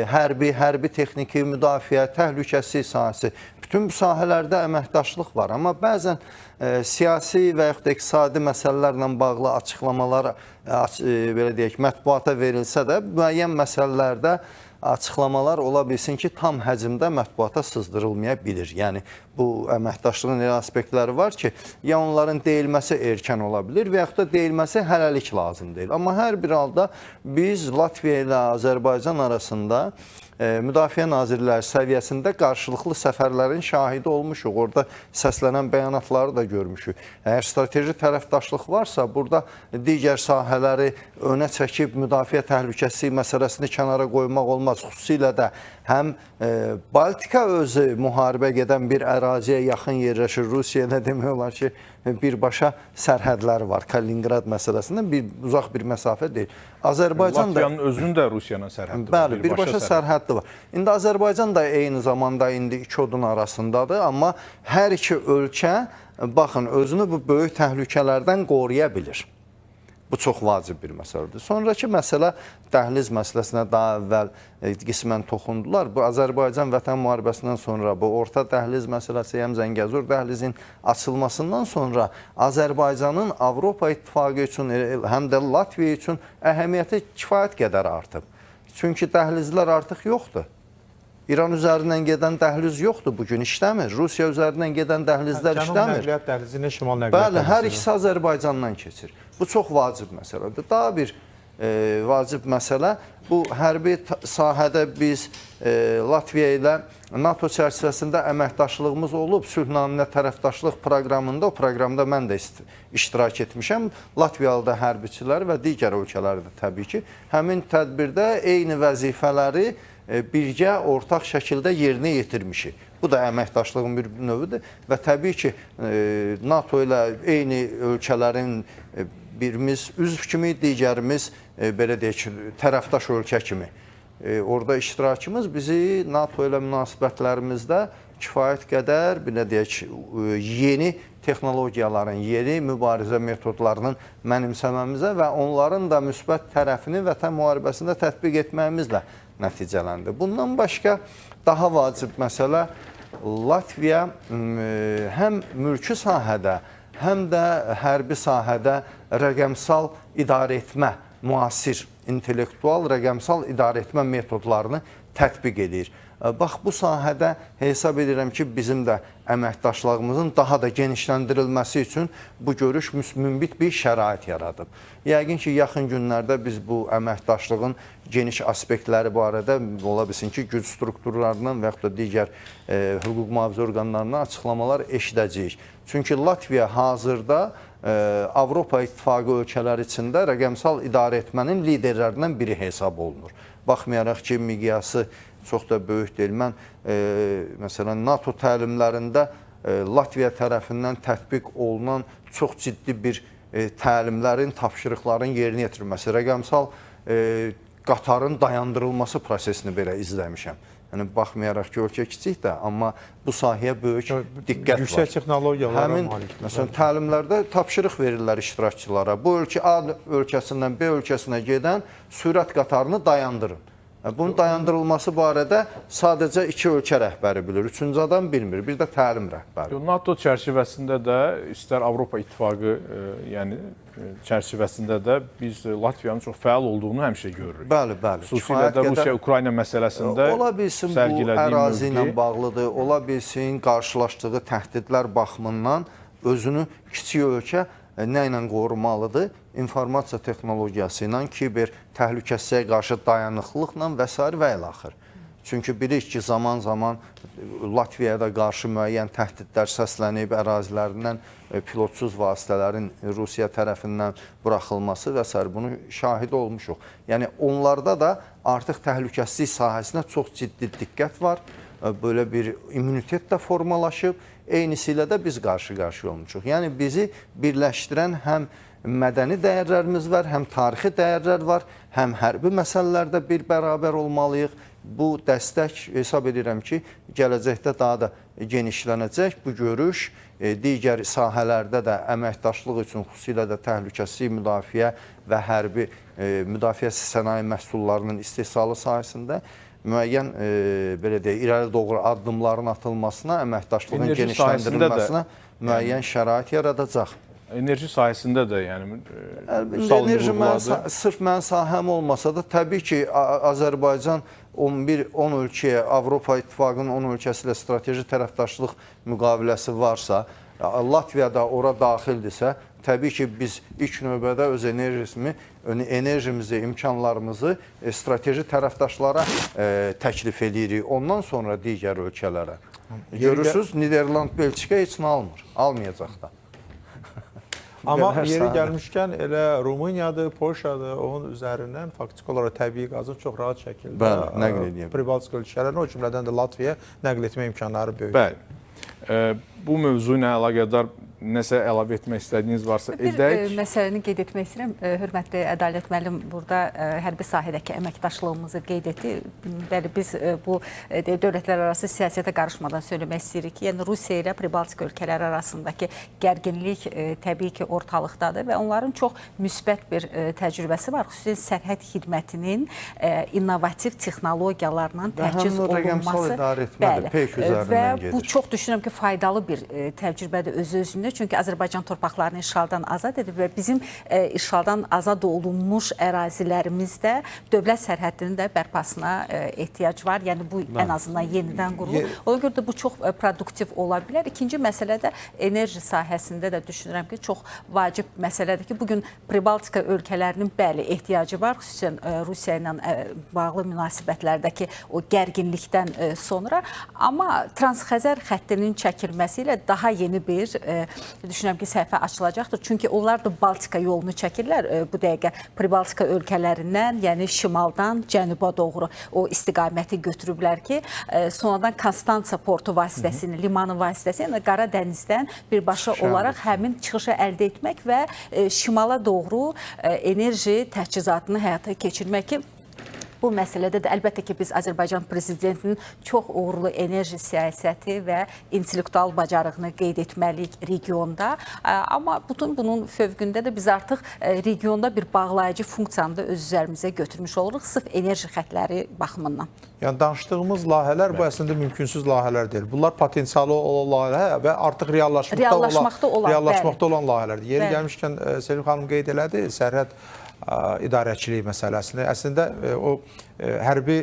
hərbi texniki müdafiə, təhlükəsizlik sahəsi. Bütün bu sahələrdə əməkdaşlıq var. Amma bəzən siyasi və yaxud da iqtisadi məsələlərlə bağlı açıqlamalar belə deyək, mətbuata verilsə də müəyyən məsələlərdə açıqlamalar ola bilsin ki, tam həcmdə mətbuata sızdırılmaya bilir. Yəni, bu əməkdaşlığın elə aspektləri var ki, ya onların deyilməsi erkən ola bilir və yaxud da deyilməsi hələlik lazım deyil. Amma hər bir halda biz Latviya ilə Azərbaycan arasında Müdafiə Nazirləri səviyyəsində qarşılıqlı səfərlərin şahidi olmuşuq. Orada səslənən bəyanatları da görmüşük. Əgər strateji tərəfdaşlıq varsa, burada digər sahələri önə çəkib müdafiə təhlükəsizliyi məsələsini kənara qoymaq olmaz. Xüsusilə də həm Baltika özü müharibə gedən bir əraziyə yaxın yerləşir. Rusiya nə demək olar ki, birbaşa sərhədləri var. Kaliningrad məsələsindən uzaq bir məsafə deyil. Azərbaycan da Latviyanın özünün də Rusiyanın sərhədi var. Bəli, birbaşa sərhəddi var. İndi Azərbaycan da eyni zamanda indi iki odun arasındadır, amma hər iki ölkə baxın özünü bu böyük təhlükələrdən qoruya bilir. Bu çox vacib bir məsələdir. Sonraki məsələ dəhliz məsələsinə daha əvvəl qismən toxundular. Bu Azərbaycan vətən müharibəsindən sonra bu orta dəhliz məsələsi, həm Zəngəzur dəhlizin açılmasından sonra Azərbaycanın Avropa İttifaqı üçün, həm də Latviya üçün əhəmiyyəti kifayət qədər artıb. Çünki dəhlizlər artıq yoxdur. İran üzərindən gedən dəhliz yoxdur bugün, işləmir. Rusiya üzərindən gedən dəhlizlər işləmir. Cənub nəqliyyat dəhlizini, şimal nəqliyyat dəhlizini. Bəli, hər ikisi Azərbaycandan keçir. Bu çox vacib məsələdir. Daha bir vacib məsələ, bu hərbi sahədə biz Latviya ilə NATO çərçivəsində əməkdaşlığımız olub, sülhnaminə tərəfdaşlıq proqramında, o proqramda mən də iştirak etmişəm. Latviyalı da hərbiçilər və digər ölkələrdə təbii ki, həmin tədbirdə eyni vəzifələri birgə, ortaq şəkildə yerinə yetirmişik. Bu da əməkdaşlığın bir növüdür və təbii ki, NATO ilə eyni ölkələrin birimiz üzv kimi, digərimiz belə deyək, tərəfdaş ölkə kimi. Orada iştirakımız bizi NATO ilə münasibətlərimizdə kifayət qədər, belə deyək, yeni texnologiyaların, yeni mübarizə metodlarının mənimsəməmizə və onların da müsbət tərəfini vətən müharibəsində tətbiq etməyimizlə nəticələndi. Bundan başqa daha vacib məsələ Latviya həm mülki sahədə, həm də hərbi sahədə rəqəmsal idarə etmə, müasir, intellektual rəqəmsal idarə etmə metodlarını tətbiq edir. Bax, bu sahədə hesab edirəm ki, bizim də əməkdaşlığımızın daha da genişləndirilməsi üçün bu görüş mümbit bir şərait yaradıb. Yəqin ki, yaxın günlərdə biz bu əməkdaşlığın geniş aspektləri barədə ola bilsin ki, güc strukturlarından və yaxud da digər hüquq mühafizə orqanlarından açıqlamalar eşidəcəyik. Çünki Latviya hazırda Avropa İttifaqı ölkələri içində rəqəmsal idarə etmənin liderlərindən biri hesab olunur. Baxmayaraq ki, miqyası çox da böyük deyil. Mən, məsələn, NATO təlimlərində Latviya tərəfindən tətbiq olunan çox ciddi bir təlimlərin, tapşırıqların yerinə yetirilməsi, rəqəmsal qatarın dayandırılması prosesini belə izləmişəm. Yəni, baxmayaraq ki, ölkə kiçik də, amma bu sahəyə böyük diqqət var. Yüksək texnologiyalara malikdir. Məsələn, təlimlərdə tapşırıq verirlər iştirakçılara. Bu ölkə A ölkəsindən B ölkəsinə gedən sürət qatarını dayandırın. Bunun dayandırılması barədə sadəcə iki ölkə rəhbəri bilir, üçüncü adam bilmir, bir də təlim rəhbəri. NATO çərçivəsində də, istər Avropa İttifaqı yəni çərçivəsində də biz Latviyanın çox fəal olduğunu həmişə görürük. Bəli, bəli. Xüsusilə də Rusiya-Ukrayna məsələsində ola bilsin bu ərazi ilə bağlıdır, ola bilsin qarşılaşdığı təhdidlər baxımından özünü kiçik ölkə nə ilə qorumalıdır? İnformasiya texnologiyası ilə, kiber təhlükəsizliyə qarşı dayanıqlıqla və s. və ilaxır. Çünki bilirik ki, zaman-zaman Latviyada qarşı müəyyən təhdidlər səslənib, ərazilərindən pilotsuz vasitələrin Rusiya tərəfindən buraxılması və s. bunu şahid olmuşuq. Yəni, onlarda da artıq təhlükəsizlik sahəsinə çox ciddi diqqət var, böyle bir immunitet də formalaşıb, eynisilə də biz qarşı-qarşı olmuşuq. Yəni, bizi birləşdirən həm mədəni dəyərlərimiz var, həm tarixi dəyərlər var, həm hərbi məsələlərdə bir bərabər olmalıyıq. Bu dəstək hesab edirəm ki, gələcəkdə daha da genişlənəcək. Bu görüş digər sahələrdə də əməkdaşlıq üçün, xüsusilə də təhlükəsizlik müdafiə və hərbi müdafiə sənaye məhsullarının istehsalı sahəsində müəyyən belə deyək, irəli doğru addımların atılmasına, əməkdaşlığın genişləndirilməsinə müəyyən şərait yaradacaq. Enerji sahəsində də, yəni, enerji sırf mənim sahəm olmasa da, təbii ki, Azərbaycan 10 ölkəyə, Avropa İttifaqının 10 ölkəsi ilə strateji tərəfdaşlıq müqaviləsi varsa, Latviya da ora daxildirsə, təbii ki, biz ilk növbədə öz enerjimizi, imkanlarımızı strateji tərəfdaşlara təklif edirik, ondan sonra digər ölkələrə. Görürsünüz, Niderland, Belçika heç nə almır, almayacaq da. Amma yeri gəlmişkən elə Rumıniyadır, Polşadır, onun üzərindən faktiki olaraq təbii qazın çox rahat şəkildə nəql edə bilər. Pribaltik ölkələrinə, o cümlədən də Latviyaya nəql etmə imkanları böyük. Bəli. Bu mövzu ilə əlaqədar nəsə əlavə etmək istədiyiniz varsa edək. Bir məsələni qeyd etmək istəyirəm. Hörmətli Ədalət müəllim burada hərbi sahədəki əməkdaşlığımızı qeyd etdi. Bəli, biz bu dövlətlərarası siyasətə qarışmadan söyləmək istəyirik ki, yəni Rusiya ilə Pribaltik ölkələri arasındakı gərginlik təbii ki, ortalıqdadır və onların çox müsbət bir təcrübəsi var. Xüsusilə sərhəd xidmətinin innovativ texnologiyalarla təchiz olunması. Və bu çox düşünürəm ki, faydalı bir təcrübədir öz-özündə. Çünki Azərbaycan torpaqlarını işğaldan azad edib və bizim işğaldan azad olunmuş ərazilərimizdə dövlət sərhədinin də bərpasına ehtiyac var. Yəni bu ən azından yenidən qurulur. Ona görə də bu çox produktiv ola bilər. İkinci məsələ də enerji sahəsində də düşünürəm ki, çox vacib məsələdir ki, bugün Pribaltika ölkələrinin bəli ehtiyacı var. Xüsusən Rusiya ilə bağlı münasibətlərdəki o gərginlikdən sonra. Amma Transxəzər xəttinin çəkilməsi ilə daha yeni bir düşünürəm ki, səhifə açılacaqdır. Çünki onlar da Baltika yolunu çəkirlər bu dəqiqə Pribaltika ölkələrindən, yəni şimaldan cənuba doğru o istiqaməti götürüblər ki, sonradan Konstansa portu vasitəsilə, limanı vasitəsilə Qara Dənizdən birbaşa olaraq həmin çıxışı əldə etmək və şimala doğru enerji təchizatını həyata keçirmək ki, bu məsələdə də əlbəttə ki, biz Azərbaycan prezidentinin çox uğurlu enerji siyasəti və intellektual bacarığını qeyd etməliyik regionda. Amma bütün bunun fövqündə də biz artıq regionda bir bağlayıcı funksiyanı da öz üzərimizə götürmüş oluruq, sırf enerji xətləri baxımından. Yəni, danışdığımız layihələr bu əslində mümkünsüz layihələr deyil. Bunlar potensialı olan layihə və artıq reallaşmaqda olan layihələrdir. Yeri gəlmişkən, Selvi xanım qeyd elədi, sərhəd idarəçilik məsələsini. Əslində o hərbi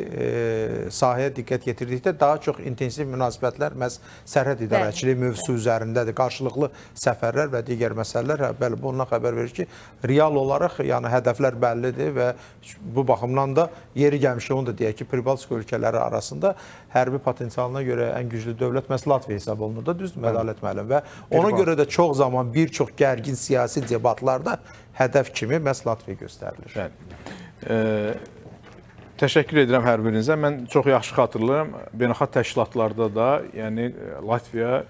sahəyə diqqət yetirdikdə daha çox intensiv münasibətlər məhz sərhəd idarəçiliyi mövzusu üzərindədir. Qarşılıqlı səfərlər və digər məsələlər, bəli, bundan xəbər verir ki, real olaraq yəni hədəflər bəllidir və bu baxımdan da yeri gəlmişdi, onu da deyək ki, Pribaltika ölkələri arasında hərbi potensialına görə ən güclü dövlət məhz Latviya hesab olunur da, düzdür Ədalət müəllim? Və ona görə də çox zaman bir çox gərgin siyasi debatlarda hədəf kimi məhz Latviya göstərilir. Bəli. Təşəkkür edirəm hər birinizə. Mən çox yaxşı xatırlayıram. Beynəlxalq təşkilatlarda da, yəni Latviya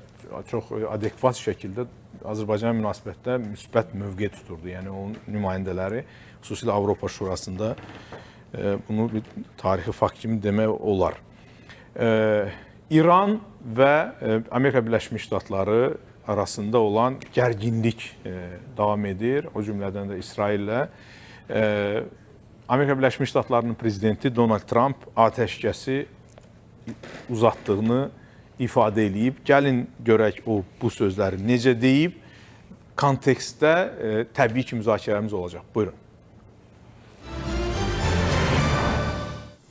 çox adekvat şəkildə Azərbaycana münasibətdə müsbət mövqe tuturdu. Yəni onun nümayəndələri, xüsusilə Avropa Şurasında bunu bir tarixi fakt kimi demək olar. İran və Amerika Birləşmiş Ştatları arasında olan gərginlik davam edir. O cümlədən də İsraillə. Amerika Birləşmiş Ştatlarının prezidenti Donald Trump atəşkəsi uzatdığını ifadə edib. Gəlin görək o bu sözləri necə deyib. Kontekstdə təbii ki, müzakirəmiz olacaq. Buyurun.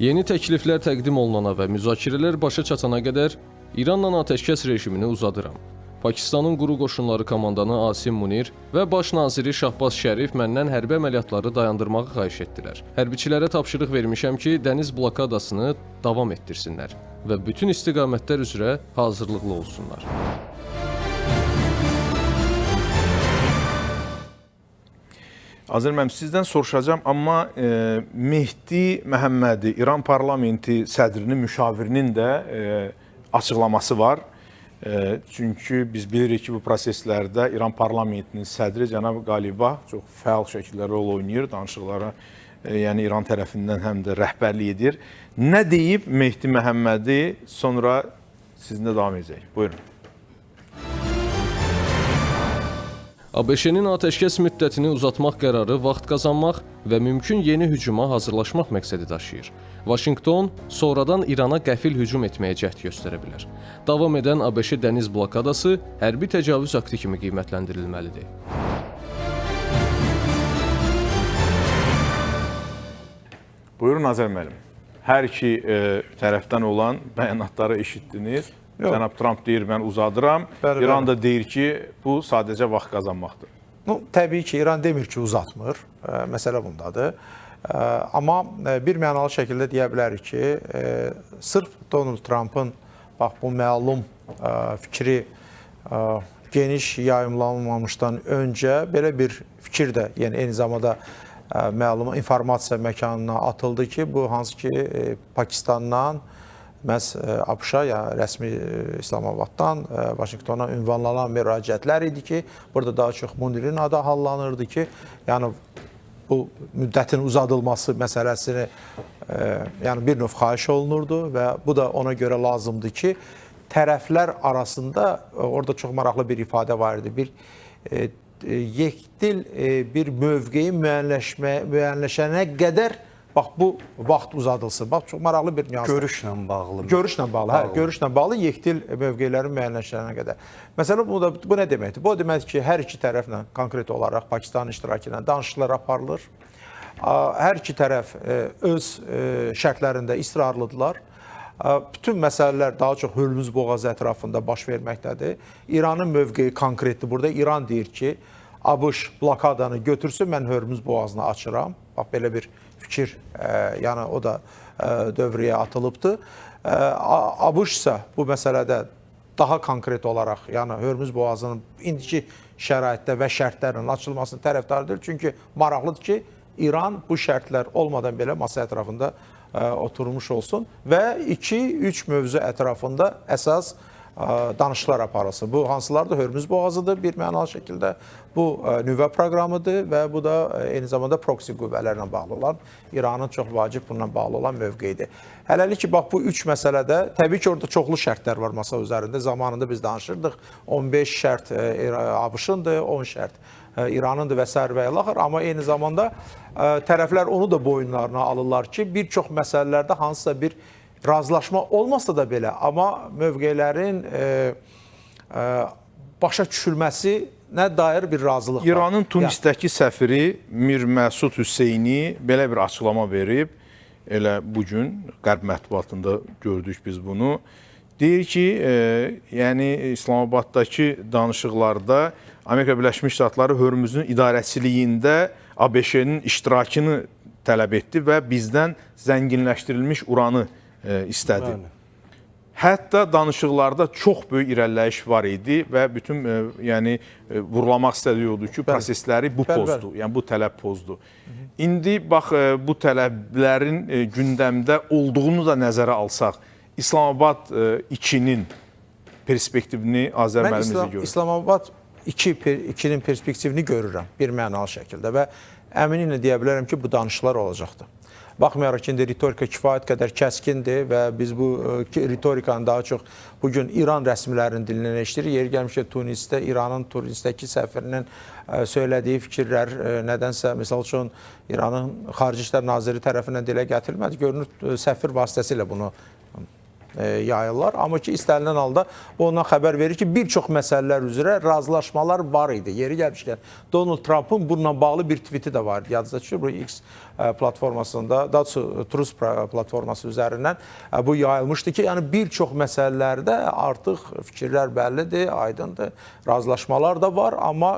Yeni təkliflər təqdim olunana və müzakirələr başa çatana qədər İranla atəşkəs rejimini uzadıram. Pakistanın quru qoşunları komandanı Asim Munir və baş naziri Şahbaz Şərif məndən hərbi əməliyyatları dayandırmağı xahiş etdilər. Hərbiçilərə tapşırıq vermişəm ki, dəniz blokadasını davam etdirsinlər və bütün istiqamətlər üzrə hazırlıqlı olsunlar. Azər müəllim, sizdən soruşacağam, amma Mehdi Məhəmmədi, İran parlamenti sədrinin müşavirinin də açıqlaması var. Çünki biz bilirik ki, bu proseslərdə İran parlamentinin sədri cənab Qalibaf çox fəal şəkildə rol oynayır, danışıqlara yəni İran tərəfindən həm də rəhbərlik edir. Nə deyib Mehdi Məhəmmədi, sonra sizinlə davam edəcək. Buyurun. ABŞ-nin atəşkəs müddətini uzatmaq qərarı vaxt qazanmaq və mümkün yeni hücuma hazırlaşmaq məqsədi daşıyır. Vaşinqton sonradan İrana qəfil hücum etməyə cəhd göstərə bilər. Davam edən ABŞ dəniz blokadası hərbi təcavüz aktı kimi qiymətləndirilməlidir. Buyurun Azər müəllim. Hər iki tərəfdən olan bəyanatları eşitdiniz. Cənab Trump deyir, mən uzadıram. İran da deyir ki, bu sadəcə vaxt qazanmaqdır. Təbii ki, İran demir ki, uzatmır. Məsələ bundadır. Amma bir mənalı şəkildə deyə bilərik ki, sırf Donald Trump'ın bu məlum fikri geniş yayımlanmamışdan öncə belə bir fikir də, yəni eyni zamanda məlum informasiya məkanına atıldı ki, bu hansı ki Pakistandan məhz ABŞ-a, yəni rəsmi İslamabaddan Vaşinqtona ünvanlanan müraciətlər idi ki, burada daha çox Munirin adı hallanırdı ki, yəni bu müddətin uzadılması məsələsini yəni bir növ xahiş olunurdu və bu da ona görə lazımdır ki, tərəflər arasında orada çox maraqlı bir ifadə var idi. Bir yekdil bir mövqeyi müəyyənləşənə qədər bax bu vaxt uzadılsın. Bax çox maraqlı bir nüans. Görüşlə bağlı. Görüşlə bağlı, hə, görüşlə bağlı yekdil mövqelərin müəyyənləşənə qədər. Məsələn, bu nə deməkdir? Bu deməkdir ki, hər iki tərəflə konkret olaraq Pakistanın iştirakı ilə danışıqlar aparılır. Hər iki tərəf öz şərtlərində israrlıdırlar. Bütün məsələlər daha çox Hörmüz boğazı ətrafında baş verməkdədir. İranın mövqeyi konkretdir. Burada İran deyir ki, ABŞ blokadanı götürsün, mən Hörmüz boğazını açıram. Bax, belə bir fikir, yəni o da dövrəyə atılıbdır. ABŞ isə bu məsələdə daha konkret olaraq, yəni Hörmüz boğazının indiki şəraitdə və şərtlərin açılmasının tərəfdarıdır. Çünki maraqlıdır ki, İran bu şərtlər olmadan belə masa ətrafında oturmuş olsun və 2-3 mövzu ətrafında əsas danışıqlar aparılsın. Bu hansılardır? Hörmüz boğazıdır bir mənalı şəkildə. Bu nüvə proqramıdır və bu da eyni zamanda proksi qüvvələrlə bağlı olan, İranın çox vacib bununla bağlı olan mövqeyidir. Hələlik ki, bax bu 3 məsələdə, təbii ki, orada çoxlu şərtlər var masa üzərində. Zamanında biz danışırdıq. 15 şərt ABŞ-ındır, 10 şərt İranındır və s. və ilaxır. Amma eyni zamanda tərəflər onu da boyunlarına alırlar ki, bir çox məsələlərdə hansısa bir razılaşma olmasa da belə, amma mövqelərin başa düşülməsi dair bir razılıq var. İranın Tunisdəki səfiri Mir Məsud Hüseyni belə bir açıqlama verib. Elə bugün Qərb mətbuatında gördük biz bunu. Deyir ki, yəni İslamabaddakı danışıqlarda Amerika Birləşmiş Ştatları Hörmüzün idarəçiliyində ABŞ-nin iştirakını tələb etdi və bizdən zənginləşdirilmiş uranı istədi. Hətta danışıqlarda çox böyük irəliləyiş var idi və bütün yəni vurulamaq istədiyi odur ki, prosesləri bu pozdu. Yəni bu tələb pozdu. İndi bax bu tələblərin gündəmdə olduğunu da nəzərə alsaq, İslamabad 2-nin perspektivini Azər müəllim necə görür? İslamabad 2-nin perspektivini görürəm bir mənalı şəkildə və əminliklə deyə bilərəm ki, bu danışıqlar olacaqdır. Baxmayaraq ki, indi ritorika kifayət qədər kəskindir və biz bu ritorikanı daha çox bugün İran rəsmilərinin dilindən eşidirik. Yeri gəlmişkən Tunisdə, İranın Tunisdəki səfirinin söylədiyi fikirlər nədənsə, misal üçün İranın Xarici İşlər Naziri tərəfindən dilə gətirilmədi. Görünür, səfir vasitəsilə bunu yayırlar. Amma ki, istənilən halda ondan xəbər verir ki, bir çox məsələlər üzrə razılaşmalar var idi. Yeri gəlmişkən Donald Trump'ın bununla bağlı bir tweeti də var. Yadınızda düşür, bu X platformasında, daha doğrusu Truth platforması üzərindən bu yayılmışdı ki, yəni bir çox məsələlərdə artıq fikirlər bəllidir, aydındır, razılaşmalar da var, amma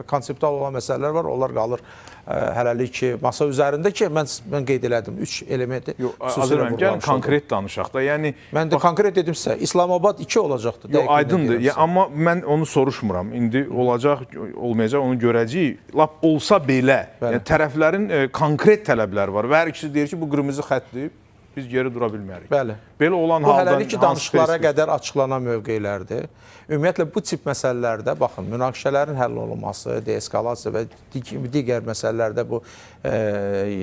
konseptual olan məsələlər var, onlar qalır hələlik ki, masa üzərində ki, mən qeyd elədim, 3 elementi xüsusilə vurulamış oldu. Konkret danışaq da, yəni... Mən də konkret dedim sizə, İslamabad 2 olacaqdır. Yox, aydındır, amma mən onu soruşmuram. İndi olacaq, olmayacaq, onu görəcəyik. Lap olsa belə, yəni tərəflərin konkret tələbləri var və hər ikisi deyir ki, bu qırmızı xətdir, biz geri dura bilmərik. Bəli. Belə olan bu halda... Hələlik ki, danışıqlara qədər açıqlanan mövqelərdir. Ümumiyyətlə, bu tip məsələlərdə, baxın, münaqişələrin həll olunması, deeskalasiya və digər məsələlərdə bu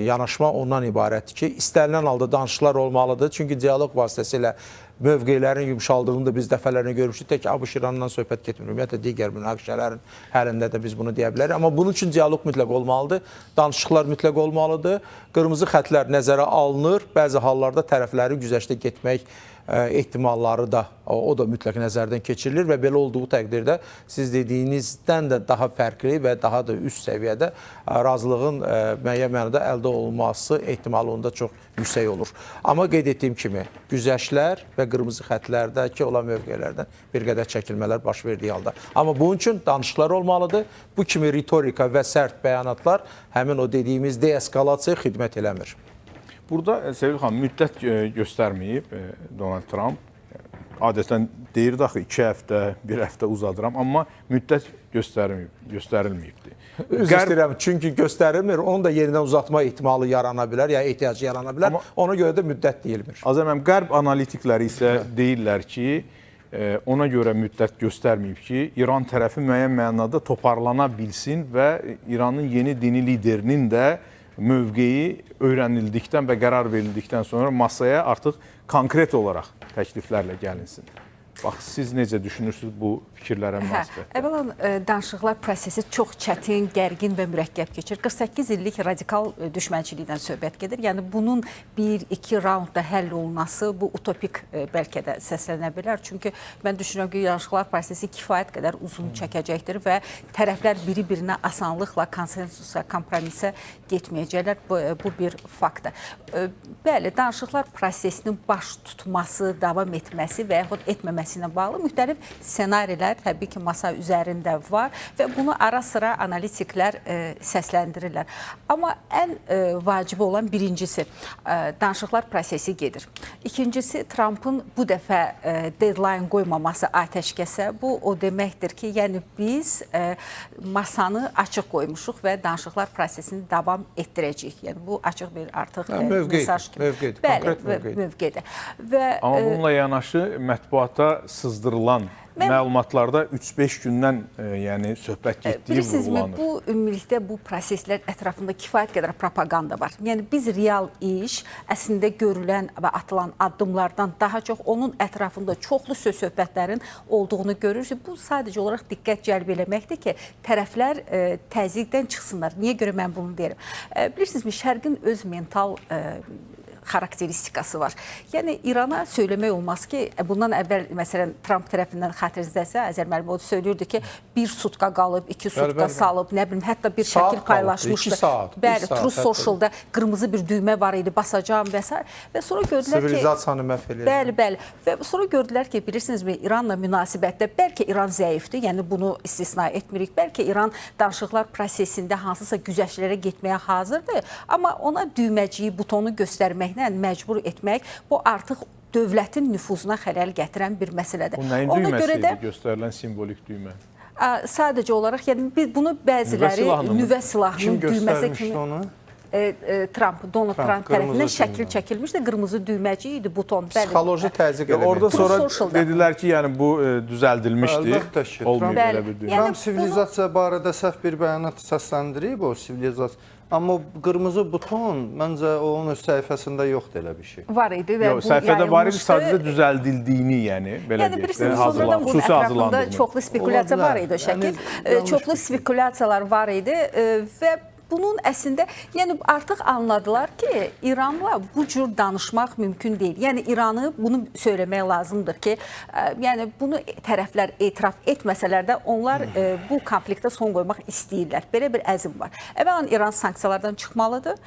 yanaşma ondan ibarətdir ki, istənilən halda danışıqlar olmalıdır. Çünki dialoq vasitəsilə mövqelərin yumşaldığını da biz dəfələrlə görmüşük. Tək ABŞ-İrandan söhbət getmir. Ümumiyyətlə, digər münaqişələrin həlində də biz bunu deyə bilərik. Amma bunun üçün dialoq mütləq olmalıdır. Danışıqlar mütləq olmalıdır. Qırmızı xətlər nəzərə alınır. Bəzi hallarda tərəfləri güzəştə getmək ehtimalları da, o da mütləq nəzərdən keçirilir və belə olduğu təqdirdə siz dediyinizdən də daha fərqli və daha da üst səviyyədə razılığın müəyyən mənada əldə olunması ehtimalı onda çox yüksək olur. Amma qeyd etdiyim kimi, güzəştlər və qırmızı xətlərdəki olan mövqelərdən bir qədər çəkilmələr baş verdiyi halda. Amma bunun üçün danışıqlar olmalıdır. Bu kimi ritorika və sərt bəyanatlar həmin o dediyimiz deeskalasiya xidmət eləmir. Burada Sevil xanım müddət göstərməyib Donald Trump. Adətən deyirdi axı 2 həftə, 1 həftə uzadıram, amma müddət göstərilməyibdir. Üzr istəyirəm, çünki göstərilmir, onu da yenidən uzatma ehtimalı yarana bilər, ya ehtiyacı yarana bilər. Amma ona görə də müddət deyilmir. Azər müəllim, Qərb analitikləri isə deyirlər ki, ona görə müddət göstərməyib ki, İran tərəfi müəyyən mənada toparlana bilsin və İranın yeni dini liderinin də mövqeyi öyrənildikdən və qərar verildikdən sonra masaya artıq konkret olaraq təkliflərlə gəlinsin. Bax, siz necə düşünürsünüz bu fikirlərə münasibətdə? Əvvəla danışıqlar prosesi çox çətin, gərgin və mürəkkəb keçir. 48 illik radikal düşmənçilikdən söhbət gedir. Yəni bunun 1-2 raundda həll olunması bu utopik bəlkə də səslənə bilər. Çünki mən düşünürəm ki, danışıqlar prosesi kifayət qədər uzun çəkəcəkdir və tərəflər biri-birinə asanlıqla konsensusa, kompromisə getməyəcəklər. Bu bir faktdır. Bəli, danışıqlar prosesinin baş tutması, davam etməsi və yaxud etməməsi ilə bağlı müxtəlif ssenarilər təbii ki, masa üzərində var və bunu ara-sıra analitiklər səsləndirirlər. Amma ən vacibi olan birincisi, danışıqlar prosesi gedir. İkincisi, Trump'ın bu dəfə deadline qoymaması atəşkəsə, bu o deməkdir ki, yəni biz masanı açıq qoymuşuq və danışıqlar prosesini davam etdirəcəyik. Yəni bu açıq bir artıq mesaj kimi. Mövqedir. Amma bununla yanaşı mətbuata sızdırılan məlumatlarda 3-5 gündən yəni söhbət getdiyi vurgulanır. Bu ümumilikdə bu proseslər ətrafında kifayət qədər propaganda var. Yəni biz real iş əslində görülən və atılan addımlardan daha çox onun ətrafında çoxlu söz-söhbətlərin olduğunu görürük. Bu sadəcə olaraq diqqət cəlb eləməkdir ki, tərəflər təzyiqdən çıxsınlar. Niyə görə mən bunu deyirəm? Bilirsinizmi, Şərqin öz mental xarakteristikası var. Yəni İrana söyləmək olmaz ki, bundan əvvəl məsələn Trump tərəfindən xatirinizdəsə Azər müəllim o söylürdü ki, 1 sutka qalıb, 2 sutka salıb, nə bilim, hətta bir şəkil paylaşmışdı. 2 saat. Bəli, True Socialda qırmızı bir düymə var idi, basacağım və s. Və sonra gördülər ki, sivilizasiyanı məhv edir. Bəli. Və sonra gördülər ki, bilirsinizmi, İranla münasibətdə bəlkə İran zəifdir, yəni bunu istisna etmirik. Bəlkə İran danışıqlar prosesində hansısa güzəştlərə getməyə hazırdır, amma ona düyməciyi, butonu göstərməklə məcbur etmək, bu artıq dövlətin nüfuzuna xələl gətirən bir məsələdir. Bu nəyin düyməsi idi, göstərilən simvolik düymə? Sadəcə olaraq, yəni bunu bəziləri nüvə silahının düyməsi kimi... onu? Donald Trump tərəfindən şəkil çəkilmişdi, qırmızı düyməci idi, buton. Psixoloji təzyiq eləmək. Orada sonra dedilər ki, yəni bu düzəldilmişdi, əlbəttə ki, olmayıb elə bir düymə. Trump sivilizasiya barədə səhv bir bəyanat səsləndirib o sivilizasiya. Amma qırmızı buton məncə onun öz səhifəsində yoxdur elə bir şey. Var idi və bu səhifədə var idi, yayılmışdı. sadəcə düzəldildiyini, yəni belə Yəni deyək. bilirsiniz, sonradan bunun ətrafında çoxlu spekulyasiya var idi o şəkil. Çoxlu spekulyasiyalar var idi və bunun əslində, yəni artıq anladılar ki, İranla bu cür danışmaq mümkün deyil. Yəni İranı bunu söyləmək lazımdır ki, yəni bunu tərəflər etiraf etməsələr də onlar bu konfliktə son qoymaq istəyirlər. Belə bir əzm var. Əvvələn İran sanksiyalardan çıxmalıdır.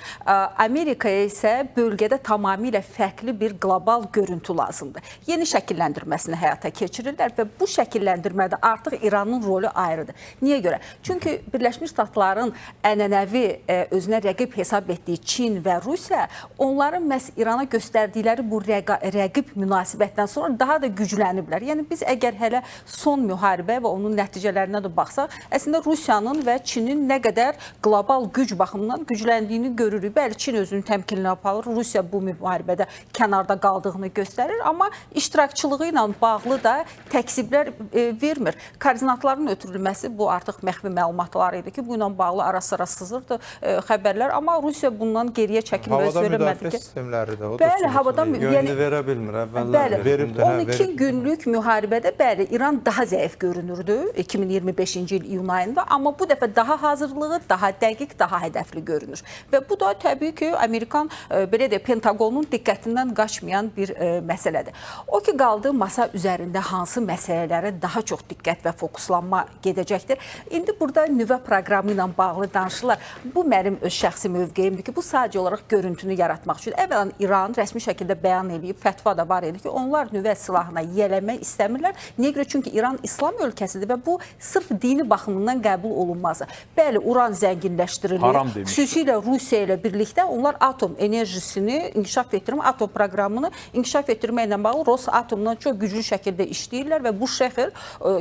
Amerikaya isə bölgədə tamamilə fərqli bir qlobal görüntü lazımdır. Yeni şəkilləndirməsini həyata keçirirlər və bu şəkilləndirmədə artıq İranın rolü ayrıdır. Niyə görə? Çünki Birləşmiş Ştatların ənənəvi özünə rəqib hesab etdiyi Çin və Rusiya onların məhz İrana göstərdikləri bu rəqib münasibətdən sonra daha da gücləniblər. Yəni biz əgər hələ son müharibə və onun nəticələrinə də baxsaq, əslində Rusiyanın və Çinin nə qədər qlobal güc baxımından gücləndiyini görürük. Bəli, Çin özünün təmkinini aparır, Rusiya bu müharibədə kənarda qaldığını göstərir, amma iştirakçılığı ilə bağlı da təksiblər vermir. Koordinatların ötürülməsi bu artıq məxfi məlumatlar idi ki, bu ilə bağlı ara-sıra sızır xəbərlər, amma Rusiya bundan geriyə çəkilməyə söyləmədi ki. Havada müdafiə sistemləri də. Bəli, havadan yönlü verə bilmir, əvvəllər verib. 12 günlük müharibədə bəli, İran daha zəif görünürdü 2025-ci il iyun ayında, amma bu dəfə daha hazırlığı, daha dəqiq, daha hədəfli görünür. Və bu da təbii ki, Amerikan, belə də Pentagonun diqqətindən qaçmayan bir məsələdir. O ki, qaldı masa üzərində hansı məsələlərə daha çox diqqət və fokuslanma gedəcəkdir. İndi burada nüvə proqramı ilə bağlı danışırlar. Bu mənim öz şəxsi mövqeyimdir ki, bu sadəcə olaraq görüntünü yaratmaq üçün. Əvvələn İran rəsmi şəkildə bəyan edib, fətva da var idi ki, onlar nüvə silahına yiyələnmək istəmirlər. Niyə görə? Çünki İran İslam ölkəsidir və bu sırf dini baxımından qəbul olunmazdır. Bəli, uran zənginləşdirilir. Xüsusilə Rusiya ilə birlikdə onlar atom enerjisini inkişaf etdirmə, atom proqramını inkişaf etdirməklə bağlı Rosatomdan çox güclü şəkildə işləyirlər və bu şəhər,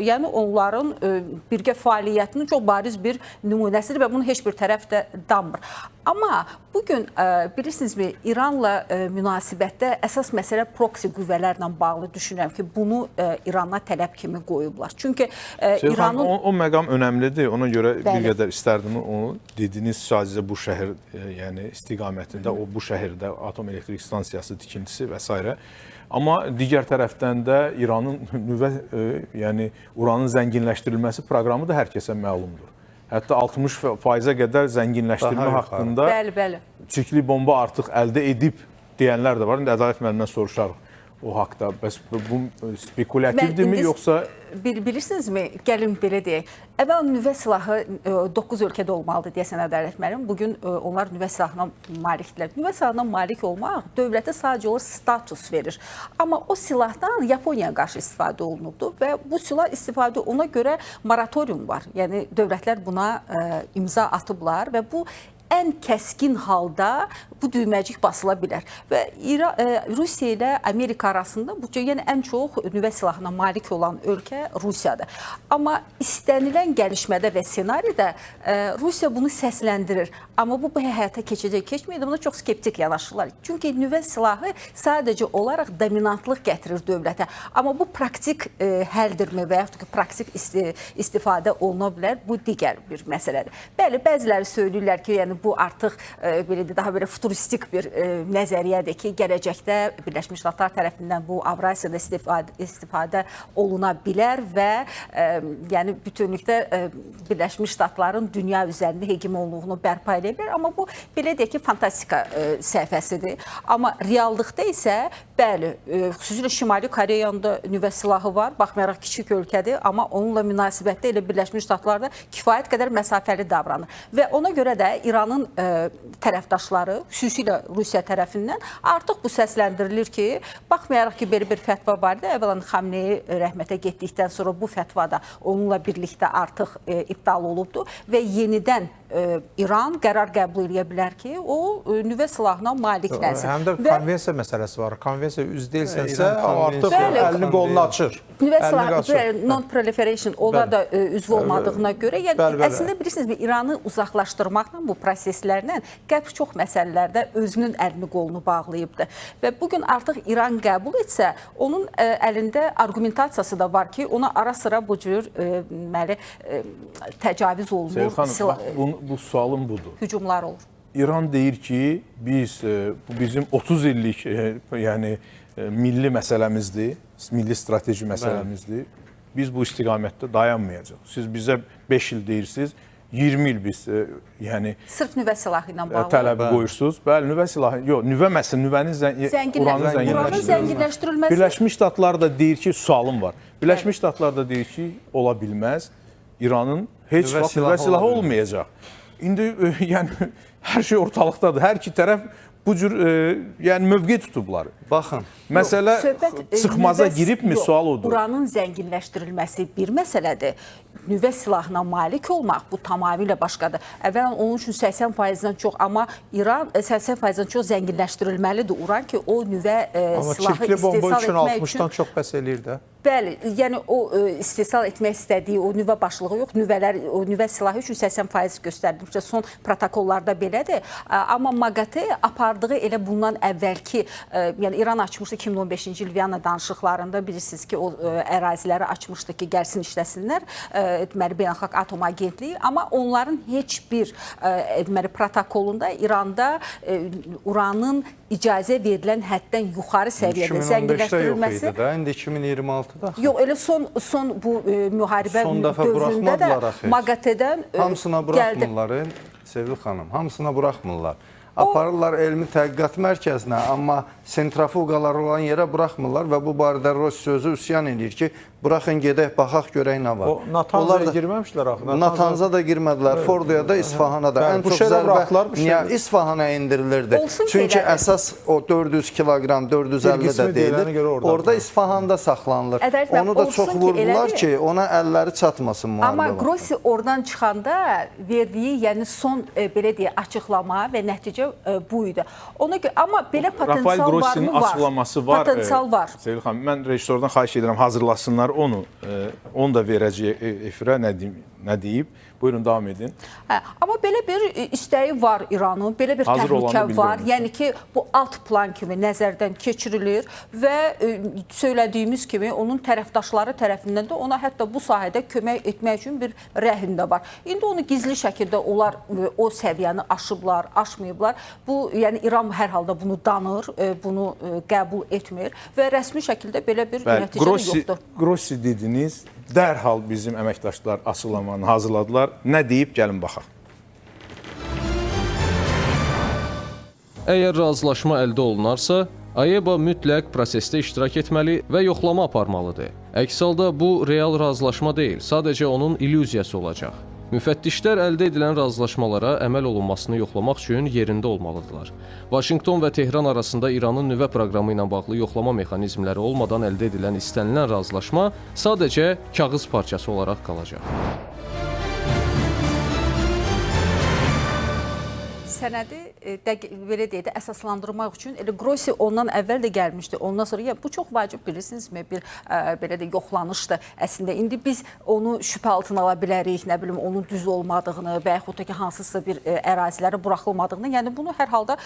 yəni onların birgə fəaliyyətinin çox bariz bir nümunəsidir və bunun heç bir tərəf də danmır. Amma bugün bilirsinizmi, İranla münasibətdə əsas məsələ proksi qüvvələrlə bağlı düşünürəm ki, bunu İrana tələb kimi qoyublar. Çünki İranın... O məqam önəmlidir, ona görə bir qədər istərdim onu dediniz, sadəcə bu şəhər yəni istiqamətində, o bu şəhərdə atom elektrik stansiyası tikintisi və s. Amma digər tərəfdən də İranın nüvə, yəni uranın zənginləşdirilməsi proqramı da hər kəsə məlumdur. Hətta 60%-ə qədər zənginləşdirmə haqqında çirkli bomba artıq əldə edib deyənlər də var. İndi Ədalət müəllimdən soruşarıq o haqda. Bəs bu spekulativdirmi, yoxsa... Bilirsinizmi, gəlin belə deyək. Əvvəl nüvə silahı 9 ölkədə olmalıdır deyəsən Ədalət müəllim. Bugün onlar nüvə silahına malikdirlər. Nüvə silahına malik olmaq dövlətə sadəcə olaraq status verir. Amma o silahdan Yaponiyaya qarşı istifadə olunubdur və bu silah istifadə ona görə moratorium var. Yəni dövlətlər buna imza atıblar və bu ən kəskin halda bu düyməcik basıla bilər. Və Rusiya ilə Amerika arasında bu yəni ən çox nüvə silahına malik olan ölkə Rusiyadır. Amma istənilən gəlişmədə və senaridə Rusiya bunu səsləndirir. Amma bu həyata keçəcək, keçməyəcək, buna çox skeptik yanaşırlar. Çünki nüvə silahı sadəcə olaraq dominantlıq gətirir dövlətə. Amma bu praktik həldirmi və yaxud ki, praktik istifadə oluna bilər, bu digər bir məsələdir. Bəli, bəziləri söyləyirlər ki, yəni bu artıq belə də daha belə futuristik bir nəzəriyyədir ki, gələcəkdə Birləşmiş Ştatlar tərəfindən bu Avrasiyada istifadə oluna bilər və yəni bütünlükdə Birləşmiş Ştatların dünya üzərində hegemonluğunu bərpa edə bilər. Amma bu belə deyək ki, fantastika səhifəsidir. Amma reallıqda isə bəli, xüsusilə Şimali Koreyanın da nüvə silahı var. Baxmayaraq kiçik ölkədir, amma onunla münasibətdə elə Birləşmiş Ştatlar da kifayət qədər məsafəli davranır. Və ona görə də İranın tərəfdaşları, xüsusilə Rusiya tərəfindən artıq bu səsləndirilir ki, baxmayaraq ki, belə bir fətva var idi. Əvvələn Xamneyi rəhmətə getdikdən sonra bu fətva da onunla birlikdə artıq iptal olubdur və yenidən İran qərar qəbul edə bilər ki, o nüvə silahına maliklənsin. Həm də konvensiya məsələsi var. Konvensiya üz deyilsənsə, artıq əlini qolunu açır. Nüvə silahı, non-proliferation, onlar da üzv olmadığına görə, yəni əslində bilirsiniz, İranı uzaqlaşdırmaqla bu proseslərlə Qərb çox məsələlərdə özünün əlini qolunu bağlayıbdır. Və bugün artıq İran qəbul etsə, onun əlində argumentasiyası da var ki, ona ara-sıra bu cür təcavüz olunur. Bu sualım budur. Hücumlar olur. İran deyir ki, bu bizim 30 illik yəni milli məsələmizdir, milli strateji məsələmizdir. Biz bu istiqamətdə dayanmayacaq. Siz bizə 5 il deyirsiniz, 20 il biz yəni sırf nüvə silahı ilə bağlı tələbi qoyursunuz. Bəli, nüvə silahı, yox, nüvə məsələn, nüvənin uranın zənginləşdirilməsi. Birləşmiş Ştatlar da deyir ki, sualım var. Birləşmiş Ştatlar da deyir ki, ola bilməz. İranın heç vaxt nüvə silahı olmayacaq. İndi yəni hər şey ortalıqdadır. Hər iki tərəf bu cür yəni mövqe tutublar. Baxın. Məsələ çıxmaza giribmi, sual odur. Uranın zənginləşdirilməsi bir məsələdir. Nüvə silahına malik olmaq bu tamamilə başqadır. Əvvələn onun üçün 80%-dən çox, amma İran 80%-dən çox zənginləşdirilməlidir uran ki, o nüvə silahı istehsal etmək üçün 60-dan çox bəs eləyir də. Bəli, yəni o istehsal etmək istədiyi o nüvə başlığı yox, o nüvə silahı üçün 80% göstərilmişdir. Son protokollarda belədir. Amma MAGATE apardığı elə bundan əvvəlki, yəni İran açmışdı 2015-ci il Viyana danışıqlarında, bilirsiniz ki, o əraziləri açmışdı ki, gəlsin işləsinlər, deməli Beynəlxalq Atom Agentliyi, amma onların heç bir deməli protokolunda İranda uranın icazə verilən həddən yuxarı səviyyədə zənginləşdirilməsi. 2015-də yox idi də, indi 2026-da. Yox, elə son bu müharibə dövründə də MAGATE-dən hamısına buraxmırlar, Sevil xanım, hamısına buraxmırlar. Aparırlar elmi tədqiqat mərkəzinə, amma sentrifuqalar olan yerə buraxmırlar və bu barədə Rusiya sözü üsyan edir ki, buraxın gedək, baxaq, görək nə var. O Natanzaya girməmişlər axı. Natanza da girmədilər, Fordoya da, İsfahana da. Ən çox zərbə İsfahana indirilirdi. Çünki əsas o 400 kiloqram, 450 də deyilir. Orada İsfahanda saxlanılır. Onu da çox vurdular ki, ona əlləri çatmasın müharibə. Amma Grossi oradan çıxanda verdiyi, yəni son belə deyək, açıqlama və nəticə bu idi. Amma belə potensial varmı? Var. Açıqlaması var. Potensial var. Sevil xanım, mən rejissordan xahiş edirəm, hazırlasınlar onu da verəcək efirə nə deyib. Buyurun, davam edin. Amma belə bir istəyi var İranın, belə bir təhlükə var. Yəni ki, bu alt plan kimi nəzərdən keçirilir və söylədiyimiz kimi onun tərəfdaşları tərəfindən də ona hətta bu sahədə kömək etmək üçün bir rəhim də var. İndi onu gizli şəkildə onlar o səviyyəni aşıblar, aşmayıblar. Bu, yəni İran hər halda bunu danır, bunu qəbul etmir və rəsmi şəkildə belə bir nəticə yoxdur. Grossi dediniz, dərhal bizim əməkdaşlar açıqlamanı hazırladılar. Nə deyib, gəlin baxaq. Əgər razılaşma əldə olunarsa, AEBA mütləq prosesdə iştirak etməli və yoxlama aparmalıdır. Əks halda bu real razılaşma deyil, sadəcə onun illüziyası olacaq. Müfəttişlər əldə edilən razılaşmalara əməl olunmasını yoxlamaq üçün yerində olmalıdırlar. Vaşinqton və Tehran arasında İranın nüvə proqramı ilə bağlı yoxlama mexanizmləri olmadan əldə edilən istənilən razılaşma sadəcə kağız parçası olaraq qalacaq. Sənədi belə deyək də əsaslandırmaq üçün elə Grossi ondan əvvəl də gəlmişdi. Ondan sonra bu çox vacib, bilirsinizmi, bir belə də yoxlanışdı əslində. İndi biz onu şübhə altına ala bilərik, nə bilim, onun düz olmadığını və yaxud da ki, hansısa bir ərazilərə buraxılmadığını. Yəni bunu hər halda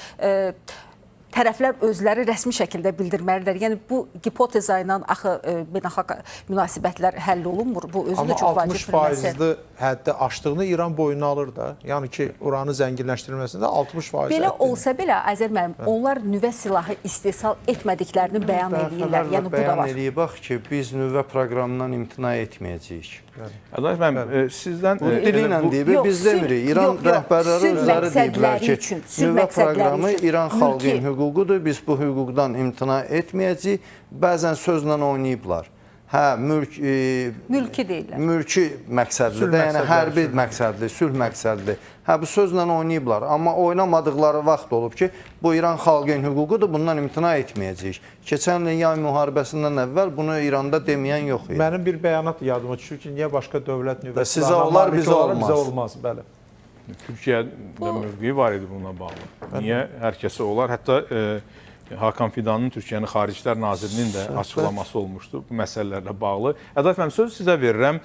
tərəflər özləri rəsmi şəkildə bildirməlidirlər. Yəni bu hipoteza ilə axı beynəlxalq münasibətlər həll olunmur. Bu özü də çox Amma vacib bir məsələ. 60% həddi aşdığını İran boynuna alır da. Yəni ki, uranın zənginləşdirilməsində 60% Belə həddi. olsa belə Azər müəllim, onlar nüvə silahı istehsal etmədiklərini bəyan edirlər. Yəni bu da bəyan var. eləyib bax ki, biz nüvə proqramından imtina etməyəcəyik. Ədalət müəllim, sizdən Dili ilə deyib, biz demirik. İran rəhbərləri özləri deyiblər ki, nüvə proqramı İran xalqının hüququdur, biz bu hüquqdan imtina etməyəcəyik. Bəzən sözlə oynayıblar. Hə, Mülki deyirlər. Mülki məqsədlidir, yəni hərbi məqsədli, sülh məqsədli. Hə, bu sözlə oynayıblar. Amma oynamadıqları vaxt olub ki, bu İran xalqının hüququdur, bundan imtina etməyəcəyik. Keçən ilin yay müharibəsindən əvvəl bunu İranda deməyən yox idi. Mənim bir bəyanat yadıma düşür ki, niyə başqa dövlət nüvə Sizə olar, bizə olmaz. Bizə olmaz, bəli. Türkiyədə mövqeyi var idi bununla bağlı. Niyə hər kəsə olar? Hətta Hakan Fidanın Türkiyənin Xaricilər Nazirinin də açıqlaması olmuşdu bu məsələlərlə bağlı. Ədalət müəllim, sözü sizə verirəm.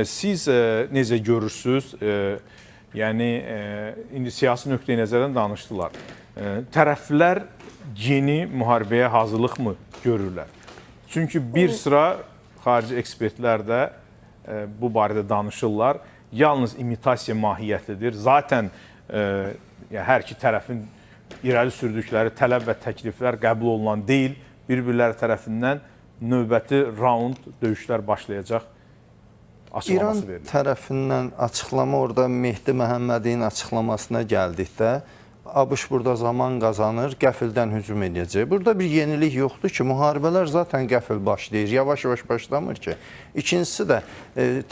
Siz necə görürsünüz? Yəni, indi siyasi nöqteyi nəzərdən danışdılar. Tərəflər yeni müharibəyə hazırlıq mı görürlər? Çünki bir sıra xarici ekspertlər də bu barədə danışırlar. Yalnız imitasiya mahiyyətlidir. Zaten hər iki tərəfin irəli sürdükləri tələb və təkliflər qəbul olunan deyil. Bir-birləri tərəfindən növbəti raund döyüşlər başlayacaq açıqlaması verilir. İran tərəfindən açıqlama orada Mehdi Məhəmmədin açıqlamasına gəldikdə ABŞ burada zaman qazanır, qəfildən hücum edəcək. Burada bir yenilik yoxdur ki, müharibələr zaten qəfil başlayır, yavaş-yavaş başlamır ki. İkincisi də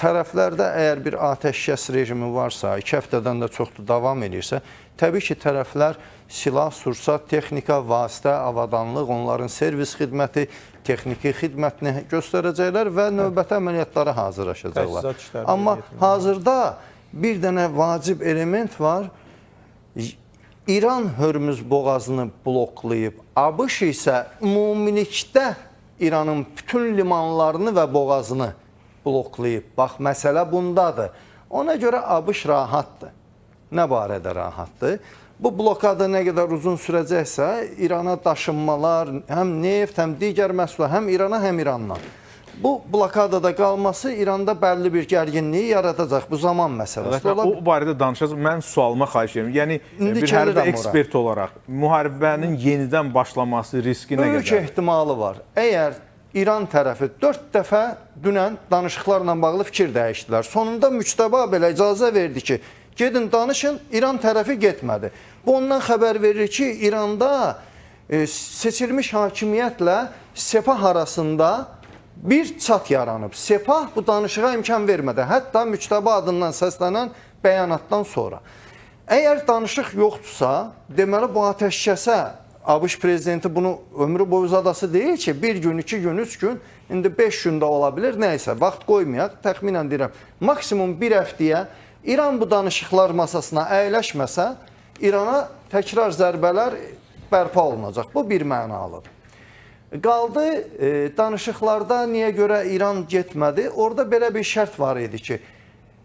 tərəflərdə əgər bir atəşkəs rejimi varsa, 2 həftədən də çoxdur davam edirsə, təbii ki, tərəflər silah, sursat, texnika, vasitə, avadanlıq, onların servis xidməti, texniki xidmətini göstərəcəklər və növbəti əməliyyatlara hazırlaşacaqlar. Amma hazırda bir dənə vacib element var. İran Hörmüz boğazını bloklayıb, ABŞ isə ümumilikdə İranın bütün limanlarını və boğazını bloklayıb. Bax, məsələ bundadır. Ona görə ABŞ rahatdır. Nə barədə rahatdır? Bu blokada nə qədər uzun sürəcəksə, İrana daşınmalar, həm neft, həm digər məhsullar, həm İrana, həm İrandan. Bu blokadada qalması İranda bəlli bir gərginliyi yaradacaq. Bu zaman məsələsi. O barədə danışacaq. Mən sualıma xahiş edirəm. Yəni, bir hərbi ekspert olaraq müharibənin yenidən başlaması riski nə qədər? Böyük ehtimalı var. Əgər İran tərəfi 4 dəfə dünən danışıqlarla bağlı fikir dəyişdilər. Sonunda müçtəba belə icazə verdi ki, gedin danışın, İran tərəfi getmədi. Bu ondan xəbər verir ki, İranda seçilmiş hakimiyyətlə Sepah arasında bir çat yaranıb. Sepah bu danışığa imkan vermədi. Hətta müçtəba adından səslənən bəyanatdan sonra. Əgər danışıq yoxdursa, deməli bu atəşkəsə ABŞ prezidenti bunu ömrü boyu uzadası deyil ki, 1 gün, 2 gün, 3 gün, indi 5 gündə ola bilər, nəysə, vaxt qoymayaq, təxminən deyirəm, maksimum 1 həftəyə İran bu danışıqlar masasına əyləşməsə, İrana təkrar zərbələr bərpa olunacaq. Bu bir mənalıdır. Qaldı danışıqlarda niyə görə İran getmədi? Orada belə bir şərt var idi ki,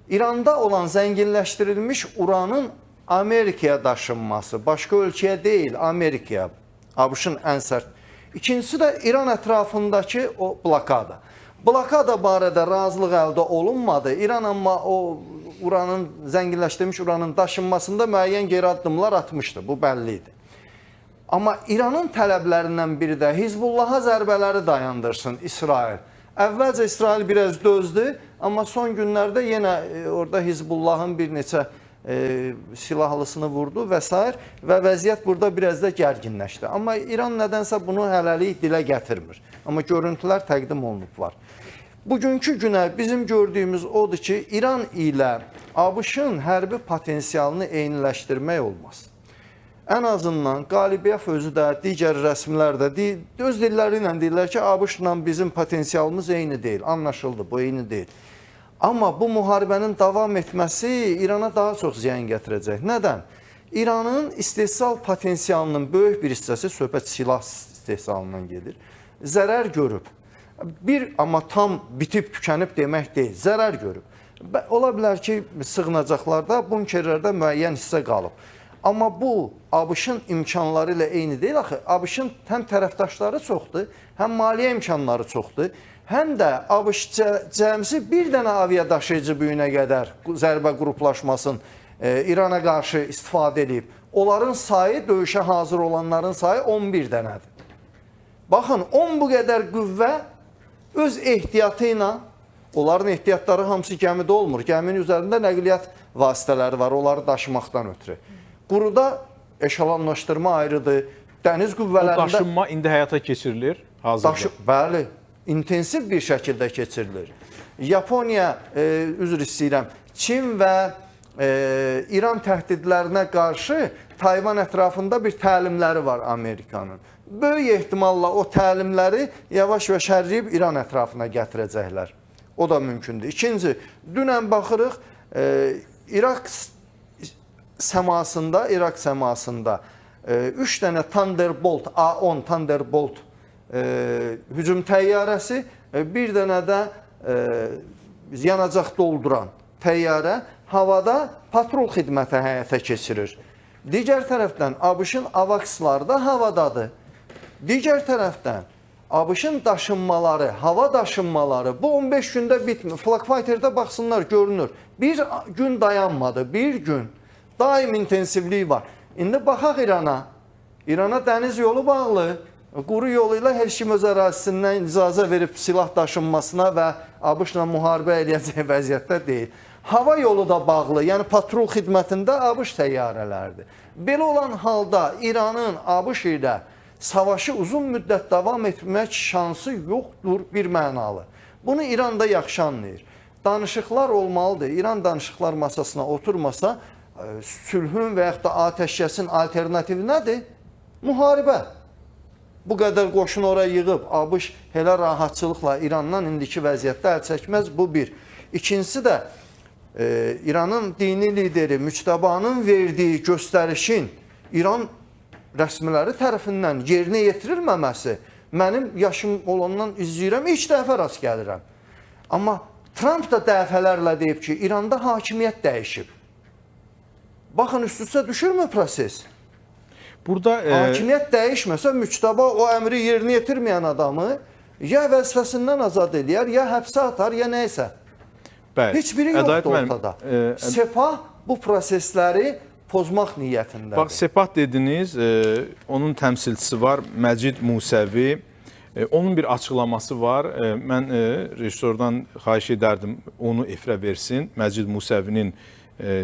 İranda olan zənginləşdirilmiş uranın Amerikaya daşınması, başqa ölkəyə deyil, Amerikaya, ABŞ-ın ən sərt. İkincisi də İran ətrafındakı o blokada. Blokada barədə razılıq əldə olunmadı. İran amma o zənginləşdirilmiş uranın daşınmasında müəyyən geri addımlar atmışdı. Bu bəlli idi. Amma İranın tələblərindən biri də Hizbullaha zərbələri dayandırsın İsrail. Əvvəlcə İsrail biraz dözdü, amma son günlərdə yenə orada Hizbullahın bir neçə silahlısını vurdu və s. və vəziyyət burada biraz da gərginləşdi. Amma İran nədənsə bunu hələlik dilə gətirmir. Amma görüntülər təqdim olunub var. Bugünkü günə bizim gördüyümüz odur ki, İran ilə ABŞ-ın hərbi potensialını eyniləşdirmək olmaz. Ən azından Qalibiyev özü də, digər rəsmilər də öz dilləri ilə deyirlər ki, ABŞ-la bizim potensialımız eyni deyil. Anlaşıldı, bu eyni deyil. Amma bu müharibənin davam etməsi İrana daha çox ziyan gətirəcək. Nədən? İranın istehsal potensialının böyük bir hissəsi söhbət silah istehsalından gedir. Zərər görüb. Amma tam bitib, tükənib demək deyil. Zərər görüb. Ola bilər ki, sığınacaqlarda, bunkerlərdə müəyyən hissə qalıb. Amma bu ABŞ-ın imkanları ilə eyni deyil axı. ABŞ-ın həm tərəfdaşları çoxdur, həm maliyyə imkanları çoxdur, həm də ABŞ cəmsi bir dənə aviadaşıyıcı bu günə qədər zərbə qruplaşmasının İrana qarşı istifadə edib. Onların sayı, döyüşə hazır olanların sayı 11 dənədir. Baxın, 10 bu qədər qüvvə öz ehtiyatı ilə, onların ehtiyatları hamısı gəmidə olmur. Gəminin üzərində nəqliyyat vasitələri var, onları daşımaqdan ötürü. Quruda eşalonlaşdırma ayrıdır. Dəniz qüvvələrində... O daşınma indi həyata keçirilir hazırda. Bəli, intensiv bir şəkildə keçirilir. Yaponiya, üzr istəyirəm, Çin və İran təhdidlərinə qarşı Tayvan ətrafında bir təlimləri var Amerikanın. Böyük ehtimalla o təlimləri yavaş-yavaş hərləyib İran ətrafına gətirəcəklər. O da mümkündür. İkinci, dünən baxırıq, İraq səmasında 3 dənə Thunderbolt, A-10 Thunderbolt hücum təyyarəsi, bir dənə də yanacaq dolduran təyyarə havada patrol xidməti həyata keçirir. Digər tərəfdən ABŞ-ın AWACS-ları da havadadır. Digər tərəfdən ABŞ-ın daşınmaları, hava daşınmaları bu 15 gündə bitmir. Flagfighter-də baxsınlar, görünür. Bir gün dayanmadı, bir gün. Daim intensivliyi var. İndi baxaq İrana. İrana dəniz yolu bağlı. Quru yolu ilə hər kim öz ərazisindən icazə verib silah daşınmasına və ABŞ-la müharibə eləyəcək vəziyyətdə deyil. Hava yolu da bağlı, yəni patrol xidmətində ABŞ təyyarələrdir. Belə olan halda İranın ABŞ ilə savaşı uzun müddət davam etmək şansı yoxdur bir mənalı. Bunu İran da yaxşı anlayır. Danışıqlar olmalıdır. İran danışıqlar masasına oturmasa, sülhün və yaxud da atəşkəsin alternativi nədir? Müharibə. Bu qədər qoşun oraya yığıb, ABŞ elə rahatçılıqla İrandan indiki vəziyyətdə əl çəkməz, bu bir. İkincisi də, İranın dini lideri Müçtəbanın verdiyi göstərişin İran rəsmiləri tərəfindən yerinə yetirilməməsi mənim yaşım olandan izləyirəm, ilk dəfə rast gəlirəm. Amma Trump da dəfələrlə deyib ki, İranda hakimiyyət dəyişib. Baxın, üst-üstə düşürmü proses? Burada hakimiyyət dəyişməsə, Müçtəba o əmri yerinə yetirməyən adamı ya vəzifəsindən azad eləyər, ya həbsə atar, ya nəysə. Heç biri yoxdur ortada. Sepah bu prosesləri pozmaq niyyətindədir. Bax, Sepah dediniz, onun təmsilçisi var, Məcid Musəvi. Onun bir açıqlaması var. Mən rejissordan xahiş edərdim, onu efirə versin. Məcid Musəvinin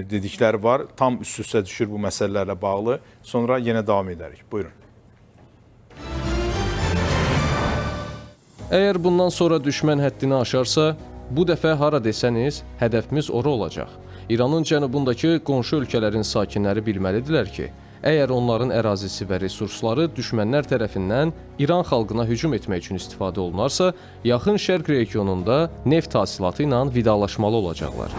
dedikləri var. Tam üst-üstə düşür bu məsələlərlə bağlı. Sonra yenə davam edərik. Buyurun. Əgər bundan sonra düşmən həddini aşarsa, bu dəfə hara desəniz, hədəfimiz ora olacaq. İranın cənubundakı qonşu ölkələrin sakinləri bilməlidirlər ki, əgər onların ərazisi və resursları düşmənlər tərəfindən İran xalqına hücum etmək üçün istifadə olunarsa, yaxın şərq regionunda neft hasilatı ilə vidalaşmalı olacaqlar.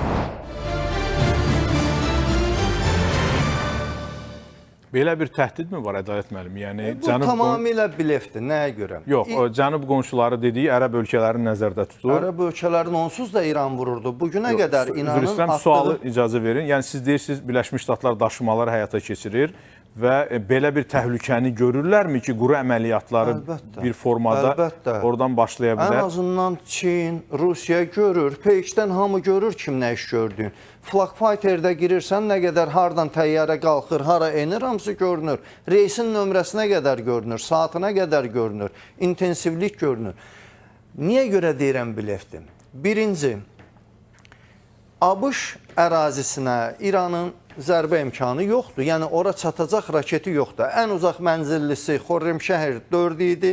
Belə bir təhdid mi var, Ədalət müəllim? Yəni, bu tamamilə blefdir, nəyə görə? Yox, cənub qonşuları dediyi ərəb ölkələrini nəzərdə tutur. Ərəb ölkələrini onsuz da İran vururdu. Bugünə qədər İranın atdığı... Sualı icazə verin. Yəni, siz deyirsiniz, Birləşmiş Ştatlar daşımaları həyata keçirir və belə bir təhlükəni görürlərmi ki, quru əməliyyatları bir formada oradan başlaya bilər? Ən azından Çin, Rusiya görür, PX-dən hamı görür kim nə iş gördüyün. Flagfighter-də girirsən, nə qədər hardan təyyarə qalxır, hara enir, hamısı görünür. Reisin nömrəsinə qədər görünür, saatına qədər görünür, intensivlik görünür. Niyə görə deyirəm blefdir? Birinci, ABŞ ərazisinə İranın zərbə imkanı yoxdur. Yəni, ora çatacaq raketi yoxdur. Ən uzaq mənzillisi Xorremşəhr 4 idi.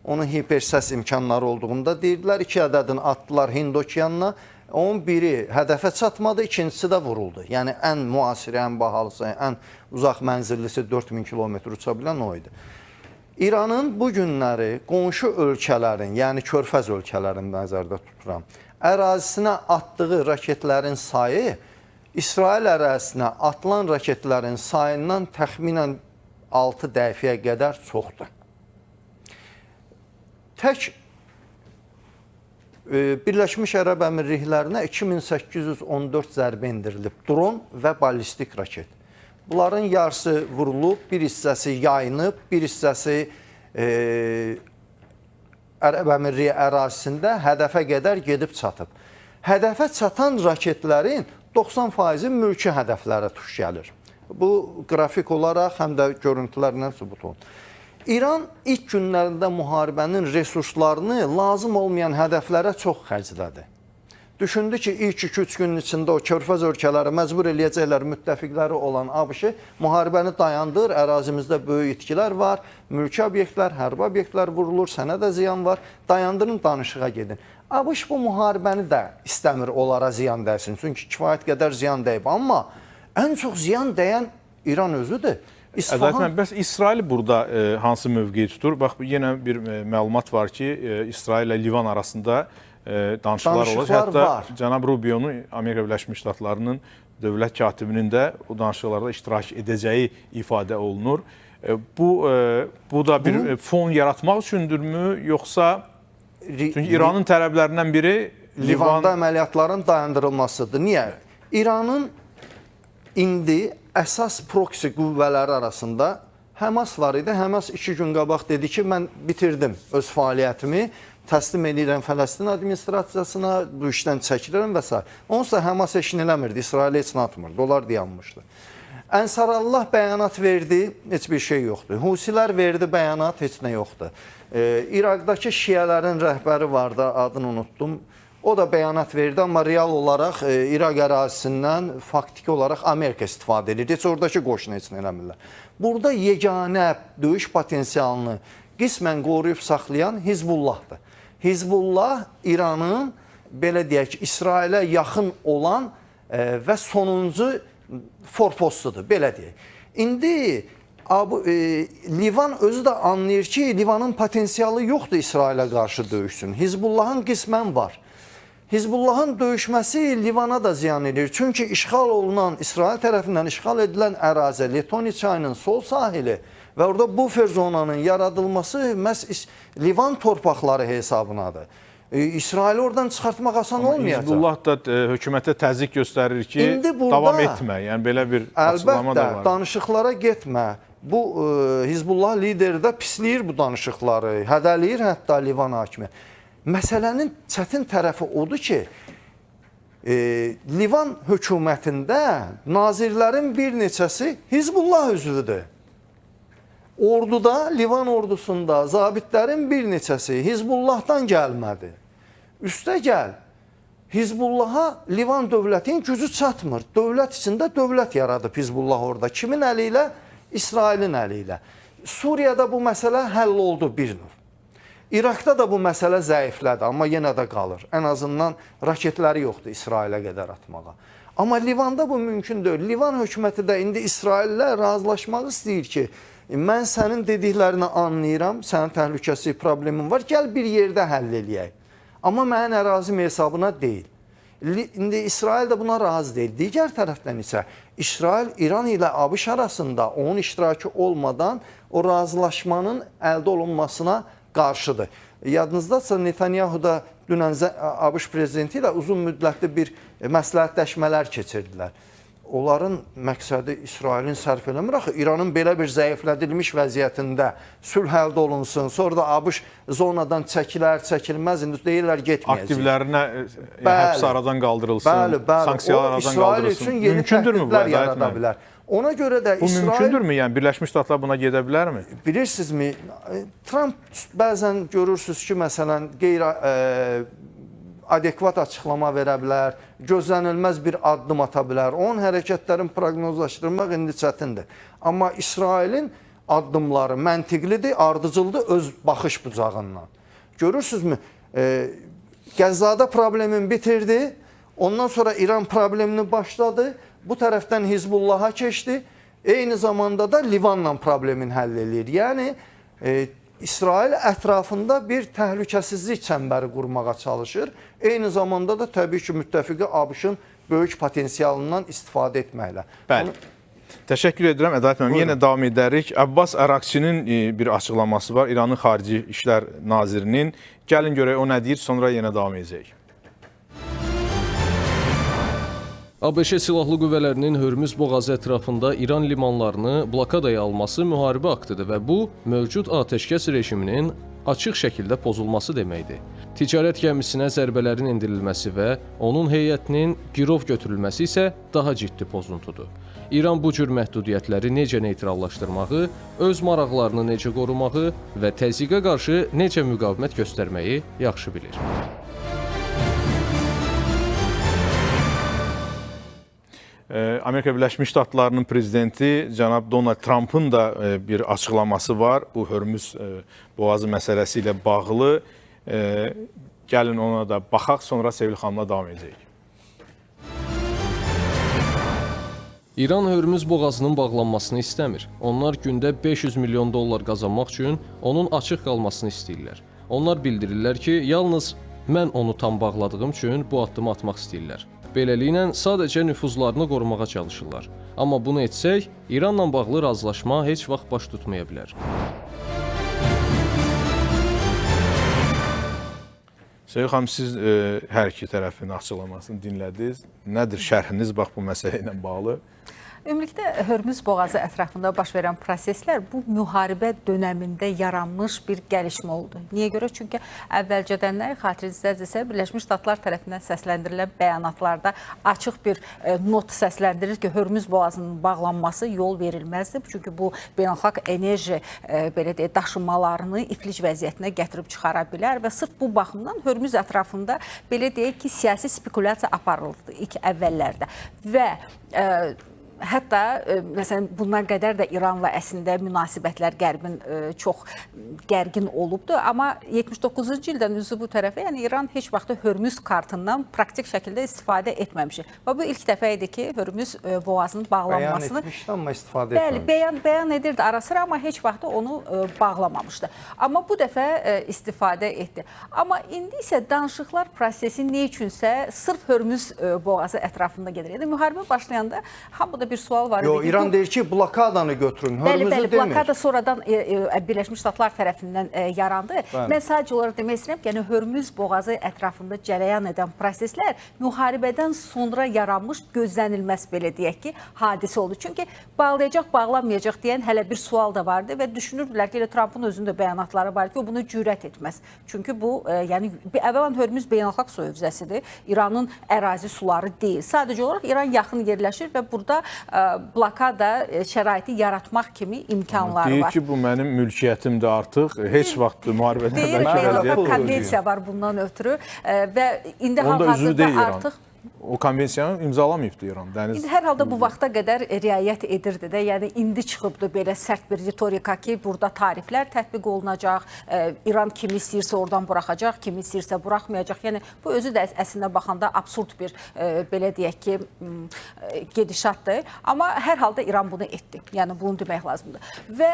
Onun hipersəs imkanları olduğunda deyirdilər. 2 ədədini atdılar Hind okeanına. Onun biri hədəfə çatmadı, ikincisi də vuruldu. Yəni, ən müasiri, ən bahalısı, ən uzaq mənzillisi 4000 kilometr uça bilən o idi. İranın bu günləri qonşu ölkələrin, yəni körfəz ölkələrini nəzərdə tuturam, ərazisinə atdığı raketlərin sayı İsrail ərazisinə atılan raketlərin sayından təxminən 6 dəfiyə qədər çoxdur. Tək Birləşmiş Ərəb Əmirliklərinə 2814 zərbə indirilib, dron və ballistik raket. Bunların yarısı vurulub, bir hissəsi yayınıb, bir hissəsi Ərəb Əmirliyi ərazisində hədəfə qədər gedib çatıb. Hədəfə çatan raketlərin 90%-i mülki hədəflərə tuş gəlir. Bu qrafik olaraq həm də görüntülərlə sübut olunur. İran ilk günlərində müharibənin resurslarını lazım olmayan hədəflərə çox xərclədi. Düşündü ki, ilk 2-3 günün içində o körfəz ölkələri məcbur eləyəcəklər müttəfiqləri olan ABŞ müharibəni dayandır, ərazimizdə böyük itkilər var, mülki obyektlər, hərbi obyektlər vurulur, sənə də ziyan var, dayandırın, danışığa gedin. ABŞ bu müharibəni də istəmir onlara ziyan dəysin, çünki kifayət qədər ziyan dəyib, amma ən çox ziyan dəyən İran özüdür. Bəs İsrail burada hansı mövqeyi tutur? Bax, yenə bir məlumat var ki, İsrail ilə Livan arasında danışıqlar olacaq. Hətta var. cənab Rubio'nun Amerika Birləşmiş Ştatlarının dövlət katibinin də o danışıqlarda iştirak edəcəyi ifadə olunur. Bu da bir fon yaratmaq üçündürmü, yoxsa çünki İranın tələblərindən biri Livanda əməliyyatların dayandırılmasıdır. Niyə? İranın indi əsas proksi qüvvələri arasında Həmas var idi. Həmas 2 gün qabaq dedi ki, mən bitirdim öz fəaliyyətimi, təslim edirəm Fələstin administrasiyasına, bu işdən çəkilirəm və s. Onsa Həmas heç nə eləmirdi, İsrail heç nə atmırdı, onlar dayanmışdı. Ənsarallah bəyanat verdi, heç bir şey yoxdur. Husilər verdi bəyanat, heç nə yoxdur. İraqdakı şiələrin rəhbəri vardı, adını unutdum. O da bəyanat verdi, amma real olaraq İraq ərazisindən faktiki olaraq Amerika istifadə edir. Heç oradakı qoşunu heç nə eləmirlər. Burada yeganə döyüş potensialını qismən qoruyub saxlayan Hizbullahdır. Hizbullah İranın, belə deyək ki, İsrailə yaxın olan və sonuncu forpostudur, belə deyək. İndi Livan özü də anlayır ki, Livanın potensialı yoxdur İsrailə qarşı döyüşsün. Hizbullahın qismən var. Hizbullahın döyüşməsi Livana da ziyan edir. Çünki işğal olunan, İsrail tərəfindən işğal edilən ərazi, Letoni çayının sol sahili və orada bufer zonanın yaradılması məhz Livan torpaqları hesabınadır. İsraili oradan çıxartmaq asan olmayacaq. Hizbullah da hökumətə təzyiq göstərir ki, davam etmə. Yəni belə bir açıqlama da var. Əlbəttə, danışıqlara getmə. Bu Hizbullah lideri də pisləyir bu danışıqları, hədələyir hətta Livan hakimi. Məsələnin çətin tərəfi odur ki, Livan hökumətində nazirlərin bir neçəsi Hizbullah üzvüdür. Orduda, Livan ordusunda zabitlərin bir neçəsi Hizbullahdan gəlmədi. Üstə gəl, Hizbullaha Livan dövlətin gücü çatmır. Dövlət içində dövlət yaradıb Hizbullah orada. Kimin əli ilə? İsrailin əli ilə. Suriyada bu məsələ həll oldu bir növ. İraqda da bu məsələ zəiflədi, amma yenə də qalır. Ən azından raketləri yoxdur İsrailə qədər atmağa. Amma Livanda bu mümkün deyil. Livan hökuməti də indi İsraillə razılaşmaq istəyir ki, mən sənin dediklərini anlayıram, sənin təhlükəsizlik problemin var, gəl bir yerdə həll eləyək. Amma mənim ərazim hesabına deyil. İndi İsrail də buna razı deyil. Digər tərəfdən isə İsrail İran ilə ABŞ arasında onun iştirakı olmadan o razılaşmanın əldə olunmasına qarşıdır. Yadınızdadsa Netanyahu da dünən ABŞ prezidenti ilə uzun müddətli bir məsləhətləşmələr keçirdilər. Onların məqsədi İsrailin sərf eləmir. Axı İranın belə bir zəiflədilmiş vəziyyətində sülh əldə olunsun, sonra da ABŞ zonadan çəkilməz, indi deyirlər getməyəcək. Aktivlərinə həbs aradan qaldırılsın, sanksiyalar aradan İsrail qaldırılsın. üçün yeni təhdidlər yarada bilər. Ona görə də bu İsrail... mümkündürmü? Yəni Birləşmiş Ştatlar buna gedə bilərmi? Bilirsinizmi, Trump bəzən görürsünüz ki, məsələn, adekvat açıqlama verə bilər, gözlənilməz bir addım ata bilər. Onun hərəkətlərin proqnozlaşdırmaq indi çətindir. Amma İsrailin addımları məntiqlidir, ardıcıldır öz baxış bucağından. Görürsünüzmü, Qəzzada problemini bitirdi, ondan sonra İran problemini başladı, bu tərəfdən Hizbullaha keçdi, eyni zamanda da Livanla problemini həll edir. Yəni, İsrail ətrafında bir təhlükəsizlik çəmbəri qurmağa çalışır. Eyni zamanda da təbii ki, müttəfiqi ABŞ-ın böyük potensialından istifadə etməklə. Bəli. Təşəkkür edirəm Ədalət müəllim. Yenə davam edərik. Abbas Ərakçinin bir açıqlaması var, İranın Xarici İşlər Nazirinin. Gəlin görək o nə deyir, sonra yenə davam edəcəyik. ABŞ Silahlı Qüvvələrinin Hörmüz boğazı ətrafında İran limanlarını blokadaya alması müharibə aktıdır və bu, mövcud atəşkəs rejiminin açıq şəkildə pozulması deməkdir. Ticarət gəmisinə zərbələrin endirilməsi və onun heyətinin girov götürülməsi isə daha ciddi pozuntudur. İran bu cür məhdudiyyətləri necə neytrallaşdırmağı, öz maraqlarını necə qorumağı və təzyiqə qarşı necə müqavimət göstərməyi yaxşı bilir. Amerika Birləşmiş Ştatlarının prezidenti cənab Donald Trump'ın da bir açıqlaması var. Bu Hörmüz boğazı məsələsi ilə bağlı. Gəlin ona da baxaq, sonra Sevil xanımla davam edəcəyik. İran Hörmüz boğazının bağlanmasını istəmir. Onlar gündə 500 milyon dollar qazanmaq üçün onun açıq qalmasını istəyirlər. Onlar bildirirlər ki, yalnız mən onu tam bağladığım üçün bu addımı atmaq istəyirlər. Beləliklə, sadəcə nüfuzlarını qorumağa çalışırlar. Amma bunu etsək, İranla bağlı razılaşma heç vaxt baş tutmaya bilər. Sevil xanım, siz hər iki tərəfin açıqlamasını dinlədiniz. Nədir şərhiniz bax bu məsələ ilə bağlı? Ümumilikdə Hörmüz boğazı ətrafında baş verən proseslər bu müharibə dönəmində yaranmış bir gəlişmə oldu. Niyə görə? Çünki əvvəlcədənlər xatirinizdə Birləşmiş Ştatlar tərəfindən səsləndirilən bəyanatlarda açıq bir not səsləndirir ki, Hörmüz boğazının bağlanması yol verilməzdir. Çünki bu beynəlxalq enerji belə deyək, daşımalarını iflic vəziyyətinə gətirib çıxara bilər və sırf bu baxımdan Hörmüz ətrafında belə deyək ki, siyasi spekulyasiya aparıldı ilk əvvəllərdə və hətta məsələn bundan qədər də İranla əslində münasibətlər Qərbin çox gərgin olubdu, amma 79-cu ildən üzü bu tərəfə, yəni İran heç vaxt Hörmüz kartından praktik şəkildə istifadə etməmişdi. Və bu ilk dəfə idi ki, Hörmüz boğazının bağlanmasını bəyan etmişdi, amma istifadə etməmişdi. Bəli, bəyan edirdi ara sıra, amma heç vaxt onu bağlamamışdı. Amma bu dəfə istifadə etdi. Amma indi isə danışıqlar prosesi nə üçünsə sırf Hörmüz boğazı ətrafında gedir. Yəni müharibə başlayanda hamıda bir sual var idi. Yox, İran deyir ki, blokadanı götürün, Hörmüzü demir. Bəli, blokada sonradan Birləşmiş Ştatlar tərəfindən yarandı. Mən sadəcə olaraq demək istəyirəm ki, yəni Hörmüz boğazı ətrafında cərəyan edən proseslər müharibədən sonra yaranmış gözlənilməz belə deyək ki, hadisə oldu. Çünki bağlayacaq, bağlanmayacaq deyən hələ bir sual da vardı və düşünürdülər ki, Trump'ın özünün də bəyanatları var ki, o bunu cürət etməz. Çünki bu, yəni əvvəlan Hörmüz beynəlxalq su hövzəsidir. İranın ərazi suları deyil. Sadəcə olaraq İran yaxın yerləşir və burada blokada şəraiti yaratmaq kimi imkanları Deyir var. ki, bu mənim mülkiyyətimdir artıq. Heç vaxt müharibədən Deyir, beynəlxalq konvensiya var bundan ötürü və indi hal-hazırda artıq o konvensiyanı imzalamayıbdı İran. Dəniz hər halda bu vaxta qədər riayət edirdi də. Yəni indi çıxıbdı belə sərt bir ritorika ki, burada tariflər tətbiq olunacaq, İran kimi istəyirsə oradan buraxacaq, kimi istəyirsə buraxmayacaq. Yəni bu özü də əslində baxanda absurd bir belə deyək ki, gedişatdır. Amma hər halda İran bunu etdi. Yəni bunu demək lazımdır. Və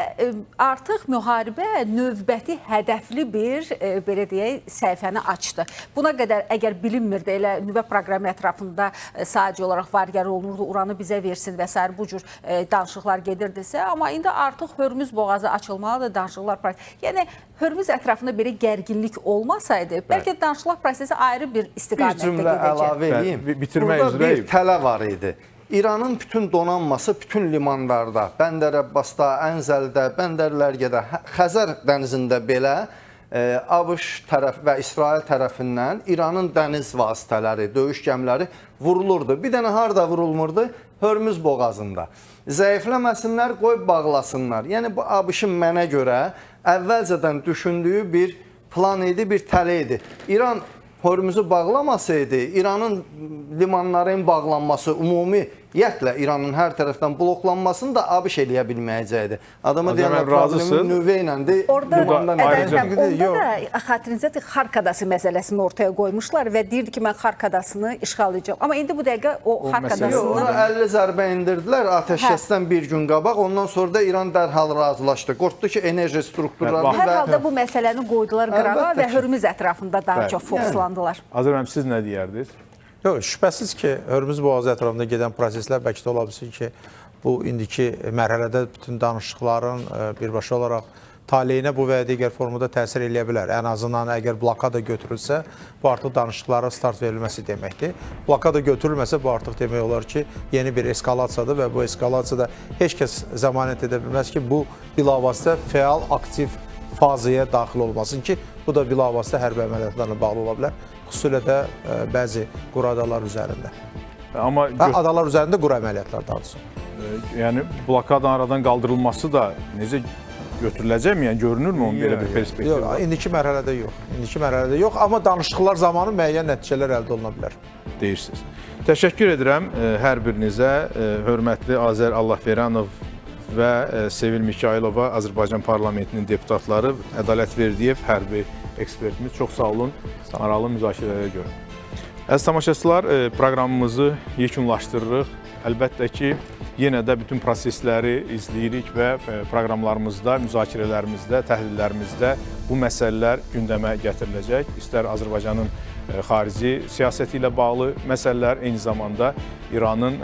artıq müharibə növbəti hədəfli bir belə deyək səhifəni açdı. Buna qədər əgər bilinmirdi, elə nüvə proqramı ətrafında sadəcə olaraq var-gəl olunurdu, uranı bizə versin və s. bu cür danışıqlar gedirdisə, amma indi artıq Hörmüz boğazı açılmalıdır, danışıqlar prosesi. Yəni Hörmüz ətrafında belə gərginlik olmasaydı, bəlkə danışıqlar prosesi ayrı bir istiqamətdə gedəcək. Bir cümlə əlavə edeyim. Burada bir tələ var idi. İranın bütün donanması, bütün limanlarda, Bəndər Əbbasda, Ənzəldə, Bəndərlərgədə, Xəzər dənizində belə ABŞ tərəf və İsrail tərəfindən İranın dəniz vasitələri, döyüş gəmiləri vurulurdu. Bir dənə harda vurulmurdu? Hörmüz boğazında. Zəifləməsinlər, qoy bağlasınlar. Yəni bu ABŞ-ın mənə görə əvvəlcədən düşündüyü bir plan idi, bir tələ idi. İran Hörmüzü bağlamasaydı, İranın limanların bağlanması, ümumiyyətlə İranın hər tərəfdən bloklanmasını da ABŞ eləyə bilməyəcəkdi. Adama deyəmə problemin nüvə iləndir. Orada da xatirinizdə Xarkadası məsələsini ortaya qoymuşlar və deyirdi ki, mən Xarkadasını işğal edəcəm. Amma indi bu dəqiqə o Xarkadasını... Ona 50 zərbə indirdilər atəşkəsdən bir gün qabaq. Ondan sonra da İran dərhal razılaşdı. Qorxdu ki, enerji strukturlarını... Hər halda bu məsələni qoydular qırağa və Hörmüz ətrafında daha çox fokuslandılar. Azər müəllim, siz nə deyərdiniz? Yox, şübhəsiz ki, Hörmüz boğazı ətrafında gedən proseslər bəlkə də ola bilsin ki, bu indiki mərhələdə bütün danışıqların birbaşa olaraq taleyinə bu və ya digər formada təsir eləyə bilər. Ən azından əgər blokada götürülsə, bu artıq danışıqlara start verilməsi deməkdir. Blokada götürülməsə, bu artıq demək olar ki, yeni bir eskalasiyadır və bu eskalasiyada heç kəs zəmanət edə bilməz ki, bu bilavasitə fəal, aktiv fazaya daxil olmasın ki, bu da bilavasitə hərbi əməliyyatlarla bağlı ola bilər. Xüsusilə də bəzi quru adalar üzərində. Amma Adalar üzərində quru əməliyyatlar daha doğrusu. yəni blokadın aradan qaldırılması da necə götürüləcəkmi? Yəni görünürmü onun belə bir perspektiv? Yox, indiki mərhələdə yox. İndiki mərhələdə yox, amma danışıqlar zamanı müəyyən nəticələr əldə oluna bilər. Deyirsiniz. Təşəkkür edirəm hər birinizə. Hörmətli Azər Allahverənov və Sevil Mikailova, Azərbaycan parlamentinin deputatları, Ədalət Verdiyev, hərbi ekspertimiz. Çox sağ olun. Maraqlı müzakirələrə görə. Əziz tamaşaçılar, proqramımızı yekunlaşdırırıq. Əlbəttə ki, yenə də bütün prosesləri izləyirik və proqramlarımızda, müzakirələrimizdə, təhlillərimizdə bu məsələlər gündəmə gətiriləcək. İstər Azərbaycanın xarici siyasəti ilə bağlı məsələlər, eyni zamanda İranın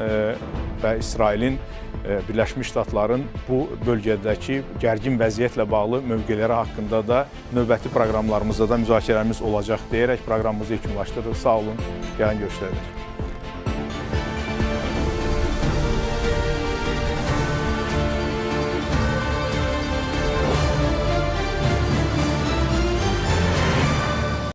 və İsrailin, Birləşmiş Ştatların bu bölgədəki gərgin vəziyyətlə bağlı mövqeləri haqqında da növbəti proqramlarımızda da müzakirələrimiz olacaq deyərək proqramımızı yekunlaşdırırıq. Sağ olun, gəlin görüşlərə.